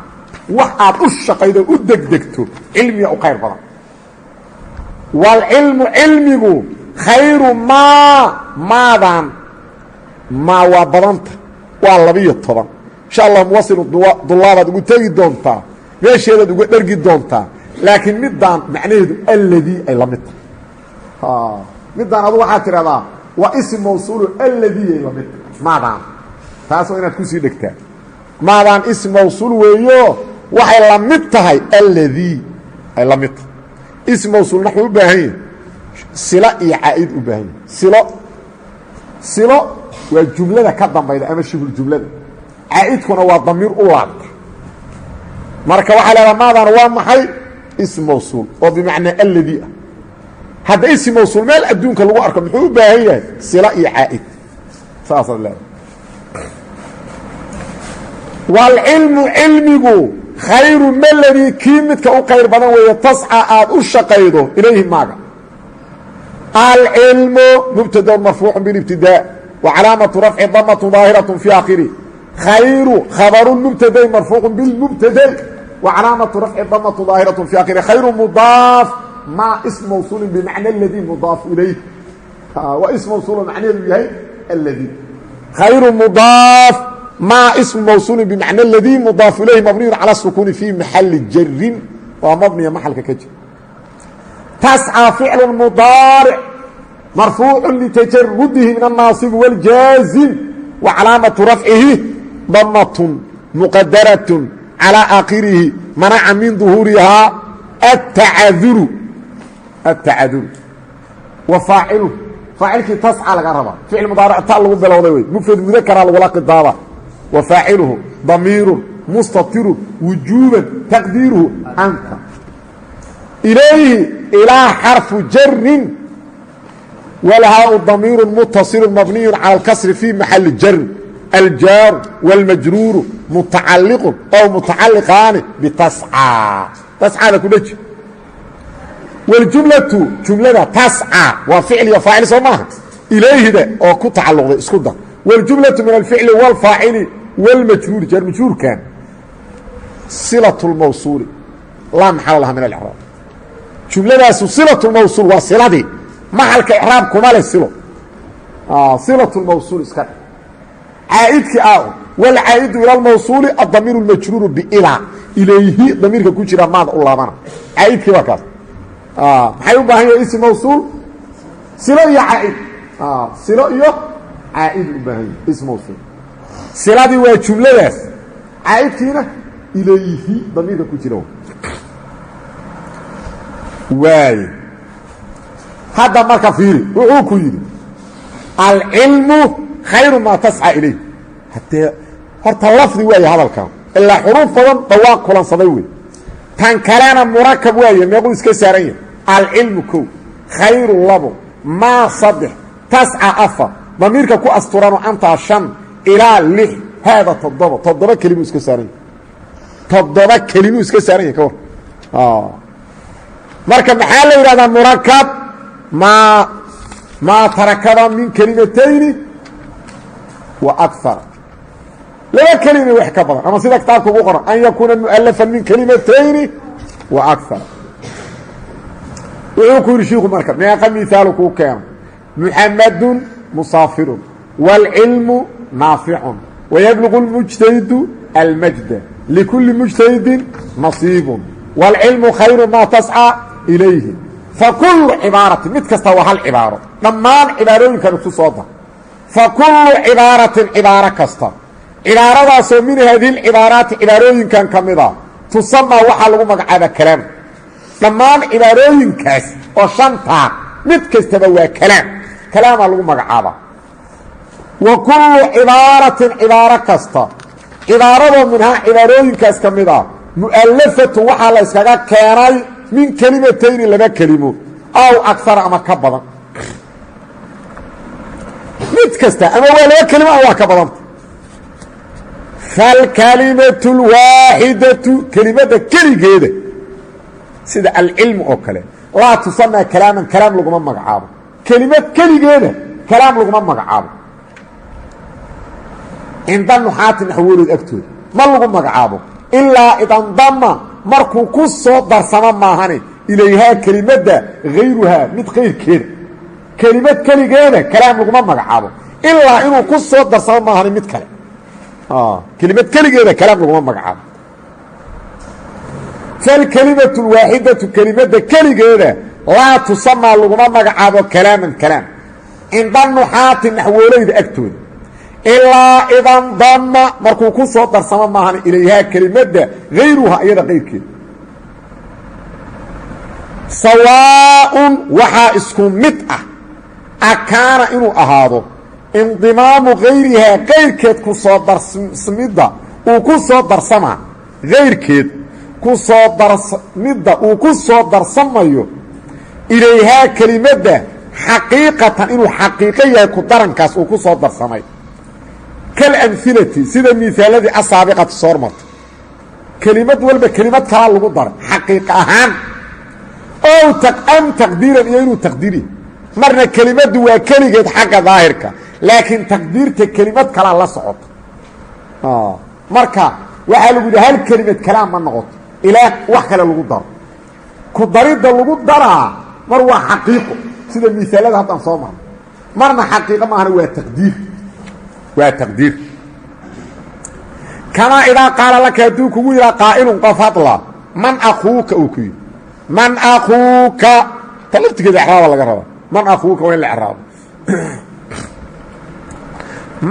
wax aad u shaqaydo u degdegto cilmiga u khayr badan waalcilmu cilmigu khayru maadan maa waa badanta waa 12 insha allah muwasilu dulaabaad ugu tegi doontaa meesheedaad uga dhergi doontaa laakiin midaan macnaheedu alladii ay la mid tahay midaan adu waxaad tidhahdaa waa ism mawsuulu alladii ay la mid tahay maadaan taas waa inaad kusii dhegtaa maadaan ism mawsuul weeyo waxay la mid tahay alladii ay la mid tahay ism mawsuul naxuu u baahan yahay silo iyo caa'id u baahan yahay silo waa jumlada ka dambayda ama shibul jumlada caa'idkuna waa damiir u laabta marka waxaa leedaha maadaan waa maxay ism mawsuul oo bimacnaa alladii ah hadda ism mawsuul meel adduunka lagu arko muxuu u baahan yahay silo iyo caa'id saasaad leedahay waalcilmu cilmigu khayru maladii kii midka u qayr badan weeye tasca aad u shaqaydo ilayhi maaga alcilmu mubtadaun marfuucu bilibtidaa wacalaamatu rafci damatu daahiratu fi aakhirih khayru khabaru mubtadayn marfuucu bilmubtadayn wacalaamatu rafci damatu daahiratu fi aakhirih khayru mudaaf maa ism mawsuulin bimacna aladii mudaaf ilayh waa ism mawsuulo macnaheedu yahay alladii khayru mudaaf ma ism mawsuuli bimacna aladii mudaaf ilayhi mabniyun cala sukuuni fii maxali jarin waa mabniya maxalka ka jira tascaa ficlu mudaaric marfuucu litajarudihi min annaasibi wاljaazim wa calaamatu rafcihi damatun muqadaratun calىa aakhirihi manaca min duhuurihaa atacaduru wa faacilu faacilkii tasca laga rabaa ficil mudaaric ta lagu bilowday wey mufrad mudakara lagula qidaaba وفاaعله ضميiر مستطر وuجوبا تقديiره أnت إليهi إلىa xرف جر ولhاء ضميiر متصل مبني على الكسر في محل جر الجاaر والمجرور متعaلق أو متعaلقاaن بتسcى تسcاda ku dheji والجuملة جuملada تسcى waa فiعل iyo فاaعل soo maaha إليhida oo ku تacalqday isku dar والجuملة من الفiعل والفاaعل والmجrوur jaar majruurkan صilaة الmawصuuل laa maxal laha min اإعrاab jumladaasu صilaة الmawصuul waa siladii maxalka إعraab kuma le silo صilaة الmawصuul iska dhe caa'idkii a والcaaئdu ilى الmawصuuل الضamiir الmajruur بlaa ilayhi damiirka ku jira maada u laabana caa'idkii waa kaas maxay u baahan yahay ism mawصuul silo iyo caa'id silo iyo caa'id u baahan yahay ism mawصuul siladii waa jumladaas caa'idkiina ilayhi damiirka ku jira waay hadda marka fiiri wuxuu ku yidhi alcilmu khayru maa tascى ilayh haddee horta lafdi waaye hadalkan ilaa xuruuf badan dhawaaq kulansaday wey tan kalena murakab waaye meequu iska saaran yahay alcilmu kow khayru labo maa saddex tasca afar damiirka ku asturano antaa shan ilaa lix haada toddoba kelimuu iska saaran yahay toddoba kelimuu iska saaran yahay ka war marka maxaa la yidhahdaa murakab maa maa tarakada min kelimatayni wa akar laba kelima wax ka badan ama sida kitaabka ugu qoran an yakuuna mualafan min kelimatayni wa akar wuxuu ku yidhi shiiku marka meeqa mihaalu kuu keeno muxamadun musaafirun wاlcilmu naaficun wayablugu اlmujtahidu almajda likuli mujtahidin nasiibun wاlcilmu khayru maa tascىa ilayhi fakulu cibaaratin mid kasta waa hal cibaaro dhammaan cibaarooyinkan isu soo dar fakulu cibaaratin cibaaro kasta cibaaradaasoo min haadihi lcibaaraati cibaarooyinkan ka mida tusamaa waxaa lagu magacaabaa kalaam dhammaan cibaarooyinkaas oo shantaa mid kastaba waa kalaam kalaamaa lagu magacaabaa wa kullu cibaaratin cibaaro kasta cibaaradoo minhaa cibaarooyinkaas ka mid a mu'alafatun waxaa la yskaga keenay min kelimatayni laba kelimo aw akara ama ka badan mid kasta ama waa laba kelimo ama waa ka badanta falkalimatu اlwaaxidatu kelimadda keligeeda sida alcilmu oo kale laa tusamaa kalaaman kalaam laguma magacaabo kelimad keligeeda kalaam laguma magacaabo cinda nuxaati naxwolood agtooda ma lagu magacaabo ilaa idandama markuu ku soo darsamo maahane ilayhaa kelimadda hayruhaa mid kayrkeeda kelimad keligeeda kalaam laguma magacaabo ilaa inuu ku soo darsamo maahane mid kale kelimad keligeeda kalaam laguma magacaabo falkelimatu lwaaxidatu kelimadda keligeeda laa tusamaa laguma magacaabo kalaaman kalaam cinda nuxaati naxwoolayda agtooda ilaa idandama markuu ku soo darsamo maahan ilayhaa kelimadda hayruha iyada qayrkeeda sawaaءun waxaa isku mid ah akaana inuu ahaado indimaamu hayrihaa kayrkeed ku soo darsamidda uu ku soo darsamaa hayrkeed ku soo darsamidda uu ku soo darsamayo ilayhaa kelimadda xaqiiqatan inuu xaqiiqo yahay ku darankaas uu ku soo darsamay kalamhilati sida miaalladii asaabiqati soo hormarta kelimad walba kelimad kalaa lagu daray xaqiiqa ahaan ow am taqdiiran iyo inuu taqdiiri marna kelimaddu waa keligeed xagga daahirka laakiin taqdiirta kelimad kalaa la socoto marka waxaa lagu yidhi hal kelimad kalaam ma noqoto ilaa wax kale lagu daro ku daridda lagu daraa mar waa xaqiiqo sida miaalada haddaan soo marno marna xaqiiqo maahana waa taqdiir kamaa idaa qaala laka hadduu kugu yidhaa qaa'ilun qof hadla man akuuka uu ku yidhi man akuuka ta laftigeeda exraaba laga rabaa man akuuka waa in la exraabo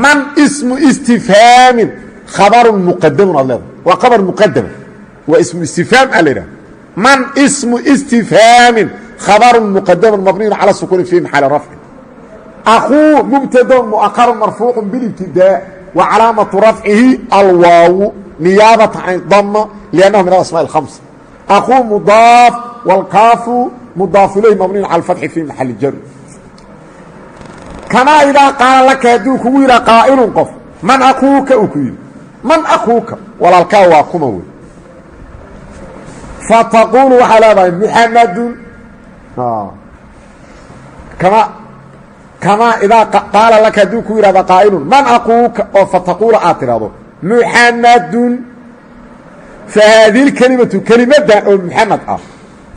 man ismu istifhaamin khabarun muqadamun aad leedahay waa khabar muqadama waa ismu istifhaam aa la yidhaha man ismu istifhaamin khabarun muqadamun mabniyun cala sukuuni fii maxali rafci akuu mubtadon mu'akarun marfuucu bilibtidaa wa calaamatu rafcihi alwaawu niyaabata can dama liannahu min alasmaa اlhamsa akuu mudaaf wاlkaafu mudaaf ilayh mabniyun cala alfatxi fii maxali jar kamaa idaa qaala laka hadduu kugu yidhaa qaa'ilun qof man akuuka uu ku yidhi man akuuka walaalkaa waa kuma wey fataquulu waxaa leedahay muxamadun kamaa idaa qaala laka hadduu ku yidhahda qaa'ilun man akuuka oo fataquula aad tidhahdo muxamadun fa haadihi lkelimatu kelimaddan oo muxamed ah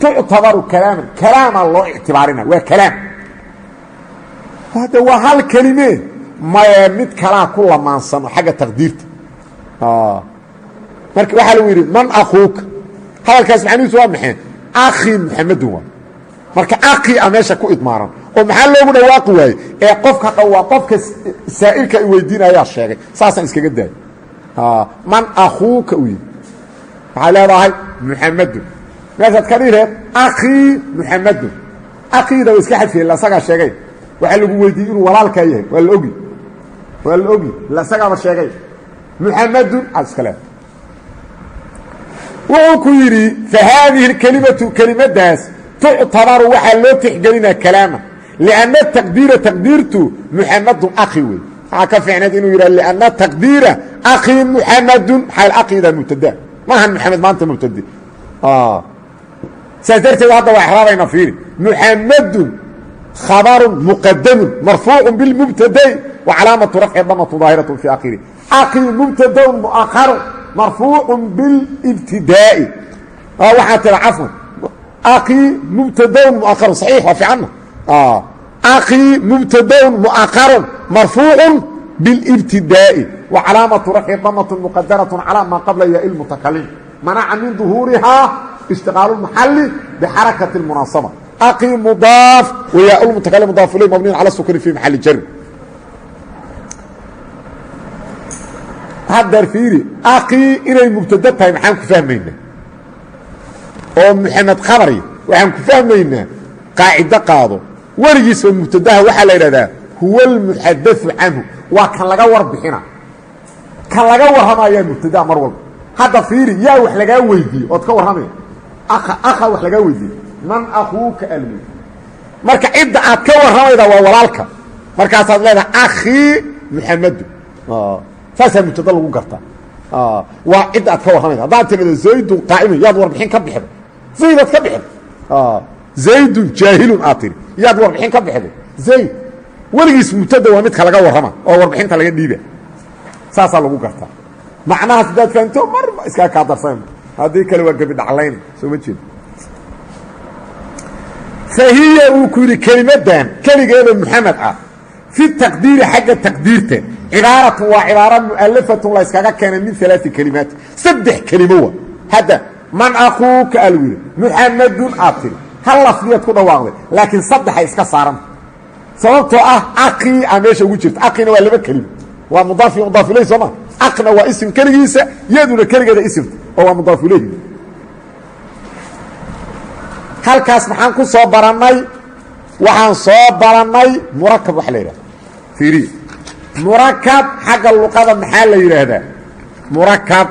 tuctabaru kalaaman kalaamaa loo ictibaarina waa kalaam hadda waa hal kelimee maye mid kalaa ku lamaansano xagga taqdiirta marka waxaa lagu yidhi man akuuka hadalkaas macnihiisu waa maxay akhi muxamedun waa marka akhi a meesha ku idmaaran oo maxaa loogu dhawaaqi waaye ee qofka dhawaa qofka saa'ilka i weydiinayaa sheegay saasaan iskaga daayo man akuuka u yidhi waxaa leedahay muxamedun meeshaad ka dhihi reed akhii muxamedun akhiida wa iska xadfiyey ila isagaa sheegay waxaa lagu weydiiyey inuu walaalkaa yahay waa la ogi ila isagaaba sheegay muxamedun aad iska leedahay wuxuu ku yidhi fa haadihi اkelimatu kelimadaas tuctabaru waxaa loo tixgelinaa kalaama lianna taqdiira taqdiirtu muxamadun akhi wey waxaa ka fiicneed inuu yidhah lianna taqdiira akhii muxamadun maxaa akhiida mubtada maahan muxamed maanta mubtade saas darteed hadda waa exraabayna fiiri muxamadun khabaru muqadamu marfuucu bilmubtada'i wa calaamatu rafci damatu daahiratu fii akhiri akii mubtadaun mu'akharu marfuucu bilibtidaa'i waxaa tira cafwan akii mubtadaun mu'akharun saxiix waa fiicanna akii mubtadaun mu'akharun marfuucu bilibtidaa'i wa calaamatu rafci damatu muqadaratun calaa maa qabla ya ilmutakalim manaca min duhuurihaa ishtiqaalu lmaxali bixarakati lmunaasaba akii mudaaf wayaa lmutakalim mudaaf ilay mabniin cala sukuni fi maxali jari haddar fiiri akii inay mubtado tahay maxaan ku fahmaynaa oo maxamed khabari waxaan ku fahmaynaa qaacido qaado weligiisba mubtadaha waxaa la yidhahdaa huwa almuxadau canhu waa kan laga warbixina kan laga warramayaa mubtadaa mar walba hadda fiiri yaa wax lagaa weydiiye ood ka warramaya akha wax lagaa weydiiye man akuuka alwi marka cidda aad ka warramayda waa walaalka markaasaad leedahay akhii muxamedu saasaa mubtada lagu gartaa waa cidda aad ka warramayda haddaad tirado zaydun qaa'imun yaad warbixin ka bixday zaydaad ka bixday zaydun jaahilun aad tiri yaad warbixin ka bixday zayd weligiis mubtada waa midka laga warrama oo warbixinta laga dhiiba saasaa lagu gartaa macnahaas haddaad fahamto marba iskaa kaa darsan haddii kale waa gebi dhaclayna soo ma jeedo fahiya uu ku yidhi kelimadan keligeeda muxamed ah fi taqdiiri xagga taqdiirta cibaaratun waa cibaaro mu'alafatun la yskaga keenay min alaai kelimaat saddex kelimo wa hadda man akuuka algu yidhi muxamadun aad tiri hal lafdiyaad ku dhawaaqday laakiin saddexay iska saaranta sababtoo ah akii a meesha ugu jirta akiina waa laba kelimo waa mudaaf iyo mudaaf ilayh sooma akna waa isim keligiisa yaduna keligeeda isimta oo waa mudaaf ilayh halkaas maxaan ku soo barannay waxaan soo barannay murakab waxa la yidhahda fiiriya murakab xagga luqada maxaa la yidhaahdaa murakab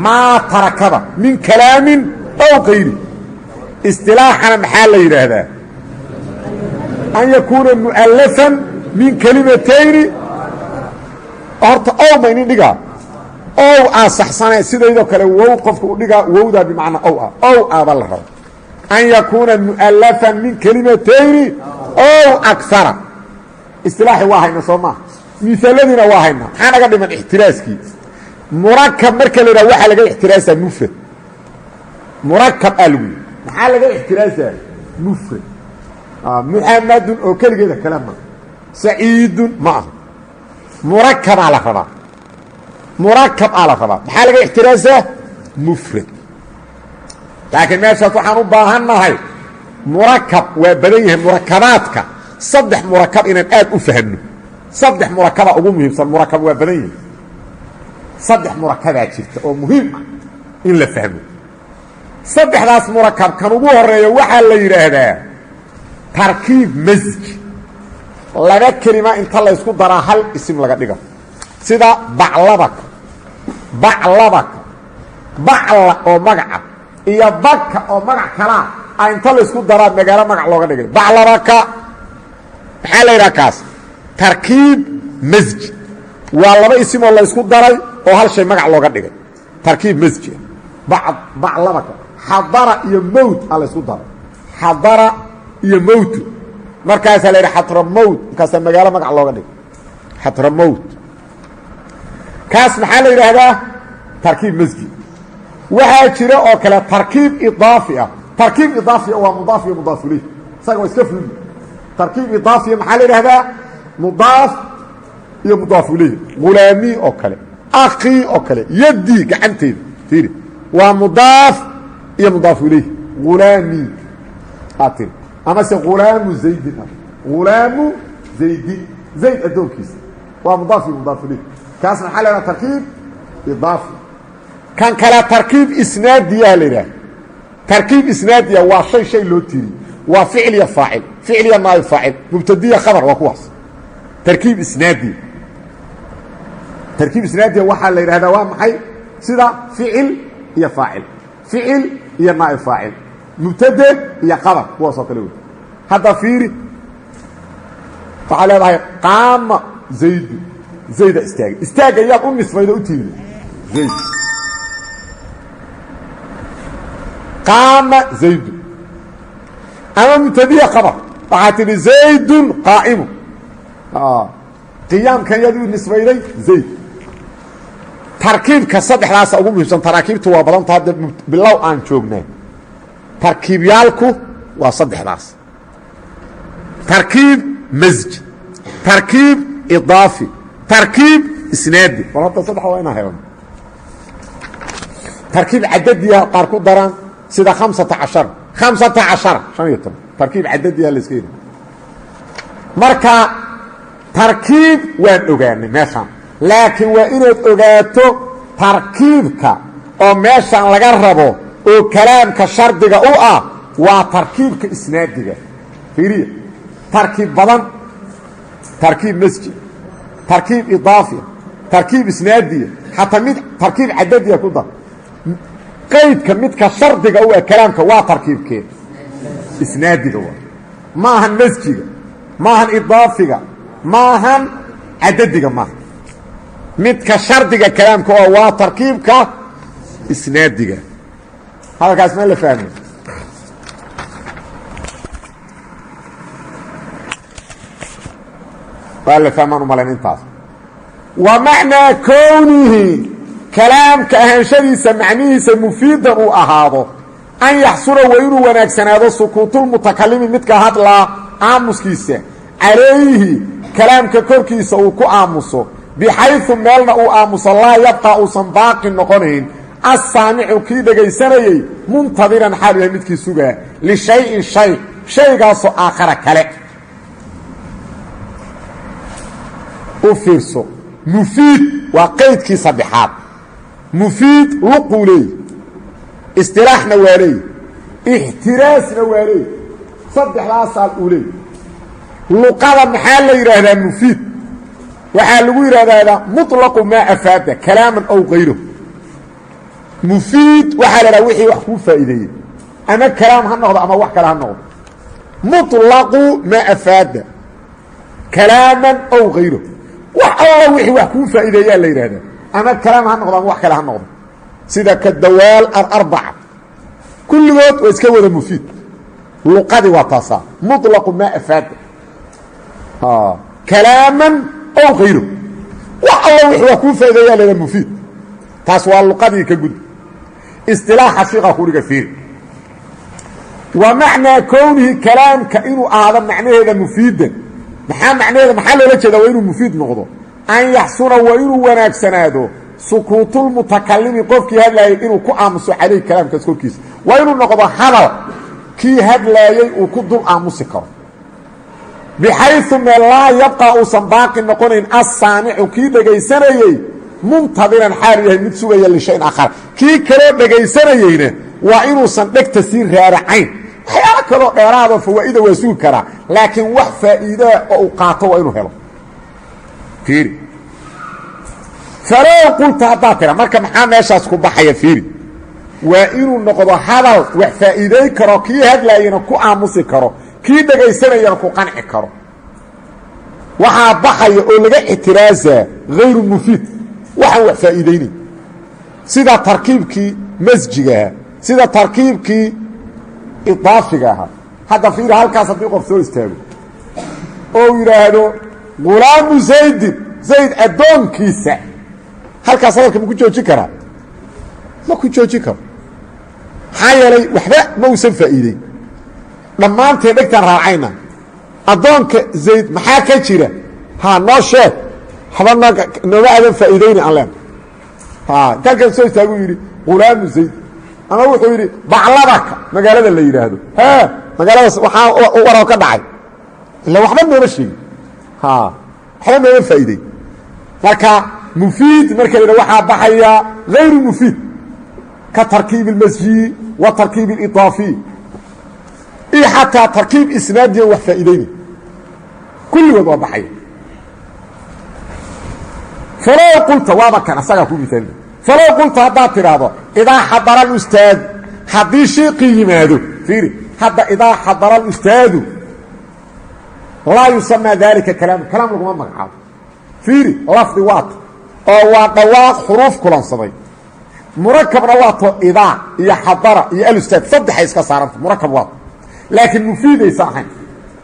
maa tarakaba min kalaamin ow kayri istilaaxana maxaa la yidhaahdaa an yakuuna mu'alafan min kelimatayni horta ow ma inin dhigaa ow aa saxsane sidaydoo kale wow qofka u dhigaa wowdaa bimacnaa ow ah ow aaba la rabo an yakuuna mu'alafan min kelimatayni ow akara istilaaxii waa hayna soo maaha miaaladiina waa hayna maxaa naga dhiman ixtiraaskii murakab marka la yidhaha waxaa laga ixtiraasaa mufrad murakab aa lagu yidhi maxaa laga ixtiraasaa mufrad muxamadun oo keligeeda kale ma saciidun ma aha murakabaa la rabaa murakab aa la rabaa maxaa laga ixtiraasaa mufrad laakiin meeshaas waxaan u baahannahay murakab waa badan yahay murakabaadka saddex murakab inaan aad u fahno saddex murakaba ugu muhiimsan murakab waa badan yahay saddex murakabaa jirta oo muhiim ah in la fahmo saddexdaas murakab kan ugu horeeya waxaa la yidhaahdaa tarkiib masj laba kelima inta laysku daraa hal isim laga dhiga sida baclabaka baclabaka bacla oo magaca iyo baka oo magac kalaa a inta laysku daraa magaalo magac looga dhigay baclabaka maxaa la yidhaha kaas tarkiib masji waa laba isimoo laysku daray oo hal shay magac looga dhigay tarkiib masji baclabaka xadara iyo mowt a laysku daray xadara iyo mowtu markaasaa la yidhi xatramowt markaasaa magaalo magac looga dhigay xatramowt kaas maxaa la yidhaahdaa tarkiib masjid waxaa jira oo kale tarkiib idaafi ah tarkiib idaafiya waa mudaaf iyo mudaaf ilayh isaga waa iska fudi tarkiib idaafiya maxaa la yidhahdaa mudaaf iyo mudaaf ilayh ghulaamii oo kale akii oo kale yaddii gacanteeda fiiri waa mudaaf iyo mudaaf ilayh ghulaamii aad tiri amase hulaamu zaydin ah hulaamu zaydin zayd addoonkiisa waa mudaaf iyo mudaaf ilayh kaasna waxaa la yidhaha tarkiib idaafi kan kale tarkiib isnaadiyaa la yidhaha tarkiib isnaadiya waa shay shay loo tiiriy waa ficil iyo faacil ficil iyo naayib faacil mubtadiya khabar waa kuwaas tarkiib isnaadiya tarkiib isnaadiya waxaa la yidhahdaa waa maxay sida ficil iyo faacil ficil iyo naa'ib faacil mubtade iyo khabar kuwaasoo kale wey hadda fiiri waxaa leedahay qaama zaydu zayda istaagay istaagga yaad u nisbayda u tiiri zayd qaama zaydu ama mubtadiya khabar waxaa tidhi zaydun qaa'imu qiyaamkan yadu nisbayday zayd tarkiibka saddexdaasa ugu muhiimsan taraakiibtu waa badanta hadda bilow aan joognaa tarkiibyaalku waa saddexdaas tarkiib masj tarkiib idaafi tarkiib isnaadi bal hadda saddex waa inaa helan tarkiib cadadiya qaar ku daraan sida 15 tarkiib cadadiya la iska yidhi marka tarkiib waan ogaanay meeshaan laakiin waa inaad ogaato tarkiibka oo meeshaan laga rabo oo kalaamka shardiga u ah waa tarkiibka isnaadiga fiiriya tarkiib badan tarkiib masjid tarkiib idaafiya tarkiib isnaadiya xataa mid tarkiib cadadiya ku dar qaydka midka shardiga u ah kalaamka waa tarkiibkee isnaadiga waa maahan masjiga maahan idaafiga maahan cadadiga maaha midka shardiga kalaamka oo waa tarkiibka isnaadiga hadalkaas ma la fahmay waa la fahmaan umalayn intaas wa macnaa kownihi kalaamka ahaanshadiisa macnihiisa mufiidan uu ahaado an yaxsuna waa inuu wanaagsanaado sukuutulmutakalimi midka hadlaa aamuskiisa calayhi kalaamka korkiisa uu ku aamuso bixayثu meelna uu aamuso laa yabqa uusan baaqi noqonayn assaamicu kii dhegaysanayey muntadiran xaal yahay midkii sugaa lishayin shay shaygaasoo aakhara kale u fiirso mufiid waa qaydkii saddexaad mufiid luquu leey istilaaxna waa leey ixtiraasna waa leey saddexdaasaal uu leey luqada maxaa la yidhaahdaa mufiid waxaa lagu yidhahdaa muطlaqu maa afaada kalaaman ow kayro mufiid waxaa la dhaha wixii wax kuu faa'iideeyey ama kalaam ha noqdo ama wax kale ha noqdo muطlaqu maa afaada kalaaman ow kayro wax alla wixii wax kuu faa'iideeyaa la yidhahdaa ama kalaam ha noqdo ama wax kale ha noqdo sida ka dawaal alarbaca kulligood waa iska wada mufiid luqadii waa taasaa muطlaqu maa afaada kalaaman ow kayro wax alla wixii wax kuu faa'iideeyaa la yidhaha mufiid taas waa luqadii ka gud istilaaxa shiiqa ku dhiga fiiri wa macnaa kownihi kalaamka inuu ahaado macnaheeda mufiidan maxaa loola jeedaa waa inuu mufiid noqdo an yaxsuna waa inuu wanaagsanaado sukuutulmutakalimi qofkii hadlaayay inuu ku aamuso calayh kalaamkaas korkiisa waa inuu noqdo hadal kii hadlaayey uu ku dul aamusi karo bixayثu meel laa yabqa uusan baaqi noqonayn assaamicu kii dhegaysanayey muntadiran xaal yahay mid sugaya lishayin aakhara kii kaloo dhegaysanayeyna waa inuusan dhegta sii raaracayn waxyaalo kaloo dheeraadoo fawaa'ida waa sugi karaa laakiin wax faa'iidaa oo uu qaato waa inuu helo fiiri falow qulta haddaad tira marka maxaa meeshaas ku baxaya fiiri waa inuu noqdo hadal wax faa'iiday karo kii hadlaayana ku aamusi karo kii dhegaysanayana ku qanci karo waxaa baxaya oo laga ictiraasaa hayru mufiid waxaan wax faa'iidaynayn sida tarkiibkii masjigaha sida tarkiibkii idaafiga ahaa hadda fiiri halkaas haddii qof soo istaago oo yidhaahdo gulaamu zaydin zayd addoonkiisa halkaas hadalka ma ku joojin karaa ma ku joojin karo maxaa yeelay waxba ma uusan faa'iideyn dhammaanteen dhegtaan raacayna addoonka zayd maxaa ka jira ha noo sheeg haba nooma aadan faa'iidayni aan leen inta halkan soo istaagu yidhi gulaamu zayd ama wuxuu yidhi bacladaka magaalada la yidhaahdo magaaladaas waxaa warow ka dhacay ila waxba nooma sheegin waxba nooma faa'iideyn marka mufiid marka la yidhah waxaa baxaya hayru mufiid ka tarkiib اlmasjiyi wa tarkiib اlidaafiy iyo xataa tarkiib isnaadiya wax faa'iideyni kulligood waa baxaya falow qulta waaba kan asagaa ku miaalina falow qulta haddaad tidhaahdo idaa xadara alustaadu haddii shiiqii yimaado fiiri hadda idaa xadara alustaadu laa yusamaa daalika kalaam kalaam laguma magacaabo fiiri lafdi waata oo waa dhawaaq xuruuf kulansaday murakabna waato idaa iyo xadara iyo alustaad saddexay iska saaranta murakab waato laakiin mufiidaysa ahayn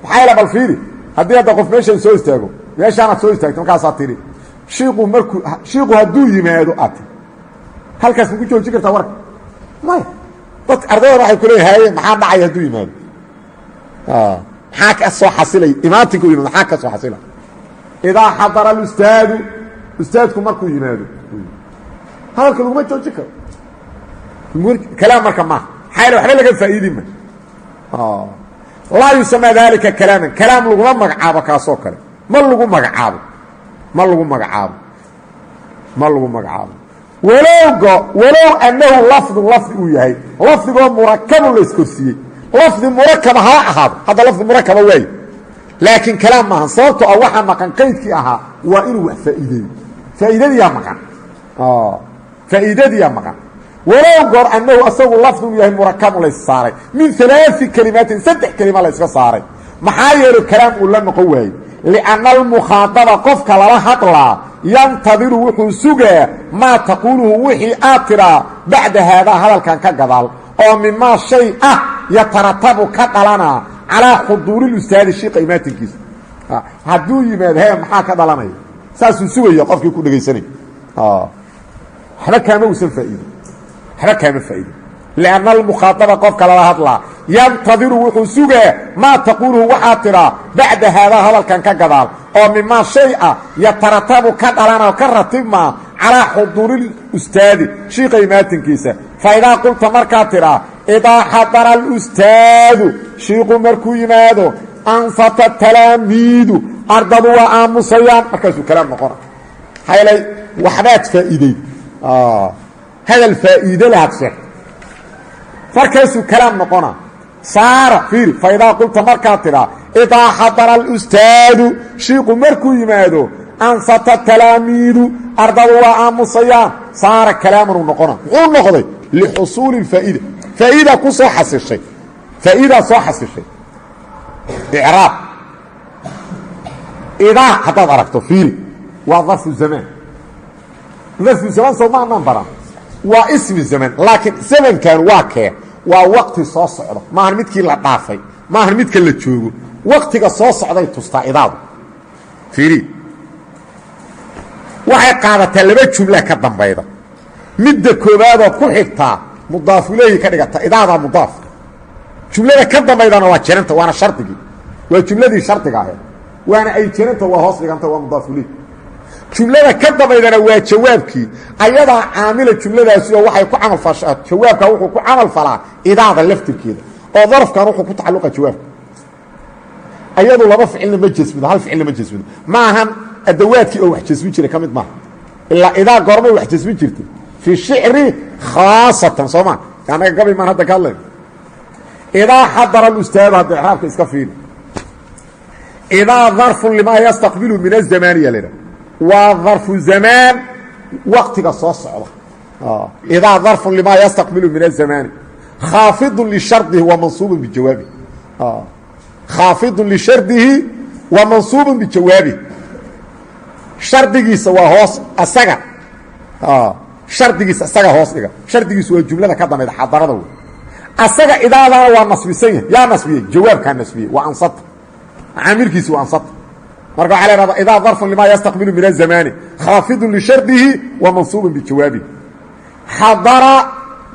maxaa yeele bal fiiri haddii hadda qof meeshan soo istaago meeshaanaad soo istaagto markaasaad tidhi shiiku hadduu yimaado aad tii halkaas maku joojin kartaa warka maya dad ardayda waxay ku leeya haye maxaa dhacay hadduu yimaado maxaa ka soo xasilay imaatinka u yimaado maxaa ka soo xasila idaa xadara alustaadu ustaadku markuu yimaado hadalka laguma joojin karo kalaam marka maaha maxaa yale waxba laga faa'iidi ma laa yusamaa daalika kalaaman kalaam laguma magacaabo kaasoo kale ma lagu magacaabo walow annahu lafdun lafdi uu yahay lafdigoo murakabun la iskorsiiyey lafdi murakaba ha ahaado hadda lafdi murakaba waaye laakiin kalaam maaha sababto ah waxaa maqan qaydkii ahaa waa inuu wax faa'iideeyo faa'iidadiyaa maqan walow goor annahu asagu lafdun yahay murakabun lays saaray min alaai kelimaatin 3 kelima la yska saaray maxaa yeelo kalaam uu la noqon waaye lianna almukhaadaba qofka lala hadlaa yantadiru wuxuu sugaa maa taquuluhu wixii aad tiraa bacda haadaa hadalkan ka gadaal oo mimaa shay ah yataratabu ka dhalanaa calaa xuduurilustaadi shiiqa imaatinkiisa hadduu yimaado he maxaa ka dhalanaya saasuu sugaya qofkii ku dhegaysanay waxba kaama usan faa'iidin waxba kaama faa'iidin lianna almukhaadaba qofka lala hadlaa yantadiru wuxuu sugaa maa taquuluhu waxaad tidhaa bacda haadaa hadalkan ka gadaal oo mimaa shay ah yataratabu ka dhalana ka ratibmaa calaa xuduurilustaadi shiiqa imaatinkiisa fa idaa qulta markaad tidhaa idaa xadara alustaadu shiiqu markuu yimaado anfata talaamiidu ardadu waa aamusayaan markaasuu kalaam noqona haylay waxbaad faa'iideyd hadal faa'iide lahaad sheegta markaasuu kalaam noqona saara fiiri fa idaa qulta markaad tidhaa idaa xadara alustaadu shiiqu markuu yimaado anfata talaamiidu ardadu waa aamusayaan saara kalaamanuu noqona muxuu noqday lixusuuli اfaa'ida faa'idaa ku soo xasishay faa'idaa soo xasishay icraab idaa haddaad aragto fiiri waa darfu zamaan darfu zamaan soo maanaan baran waa ismi zaman laakiin zamankan waa kee waa waqti soo socda maahan midkii la dhaafay maahan midka la joogo waqtiga soo socday tustaa idaadu fiiri waxay qaadataa 2 jumla ka dambayda midda koobaadoo ku xigtaa mudaaf ilayhi ka dhigata idaadaa mudaaf jumlada ka dambaydana waa jiranta waana shardigii waa jumladii shardiga ahayd waana ay jiranta waa hoos dhiganta waa mudaaf ilayhi jumlada ka dambaydana waa jawaabkii ayadaa caamila jumladaasi oo waxay ku camal fashaa jawaabka wuxuu ku camal falaa idaada laftirkeeda oo darafkan wuxuu ku tacalluqa jawaabka ayadu laba ficilna ma jasmido hal ficilna ma jasmido maahan adawaadkii oo wax jasmin jiray ka mid maaha ilaa idaa goormay wax jasmin jirtay fi shicri khaasatan sooma anaga gabi maan hadda ka hadlayno idaa xadara alustaadu hadda icraabka iska fiiri idaa darfun limaa yastaqbilu min azamaaniya la yidhaha waa darfu zamaan waqtiga soo socda idaa darfun limaa yastaqbilu min azamaani khaafidun lishardihi wa mansuubun bijawaabihi khaafidun lishardihi wa mansuubun bijawaabihi shardigiisa waa hoos asaga shardigiisa asaga hoos dhiga shardigiisu waa jumlada ka dambayda xadarada wey asaga idaadana waa nasbisan yahay yaa nasbiyey jawaabkaa nasbiyey waa ansata caamirkiisi waa ansata marka waxaa la ihahdaa idaa darfun limaa yastaqbilu min azamaani khaafidun lishardihi wa mansuubun bijawaabihi xadara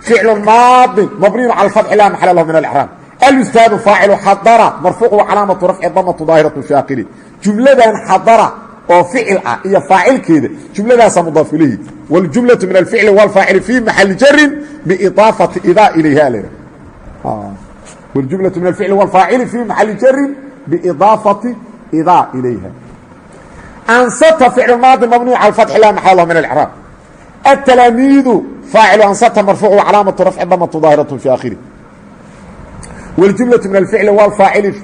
ficlu maadin mabniyun cala alfatxi laa maxala lahu min alixraab alustaadu faacilu xadara marfuucu calaamatu rafci damatu daahiratu shaakili jumladan xadara oo ficil ah iyo faacilkeeda jumladaasa mudaaf ilayhi waljumlatu min alficli walfaacili fii maxali jarin biidaafati idaa ilayha leh waljumlatu min alficli walfaacili fii maxali jarin biidaafati idaa ilayha ansata ficlu maadi mabniyu cala alfatxi laa maxala lahu min alixraab التلاميذ فاعل أنصت مرفوع وعلامة رفع ضمة ظاهرة في آخره والجملة من الفعل والفاعل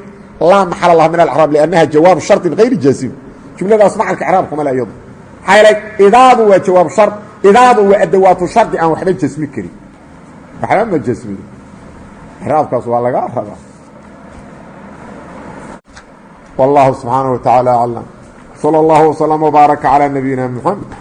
لا محل الله من الإعراب لأنها جواب شرط غير جازم جملة أسمع الإعرابكم لا يضر حيالك إذاب وجواب شرط إذاب وأدوات شرط أن وحدة جسمي كريم وحدة ما جسمي إعرابك سؤال لك أرهب والله سبحانه وتعالى أعلم صلى الله وسلم وبارك على نبينا محمد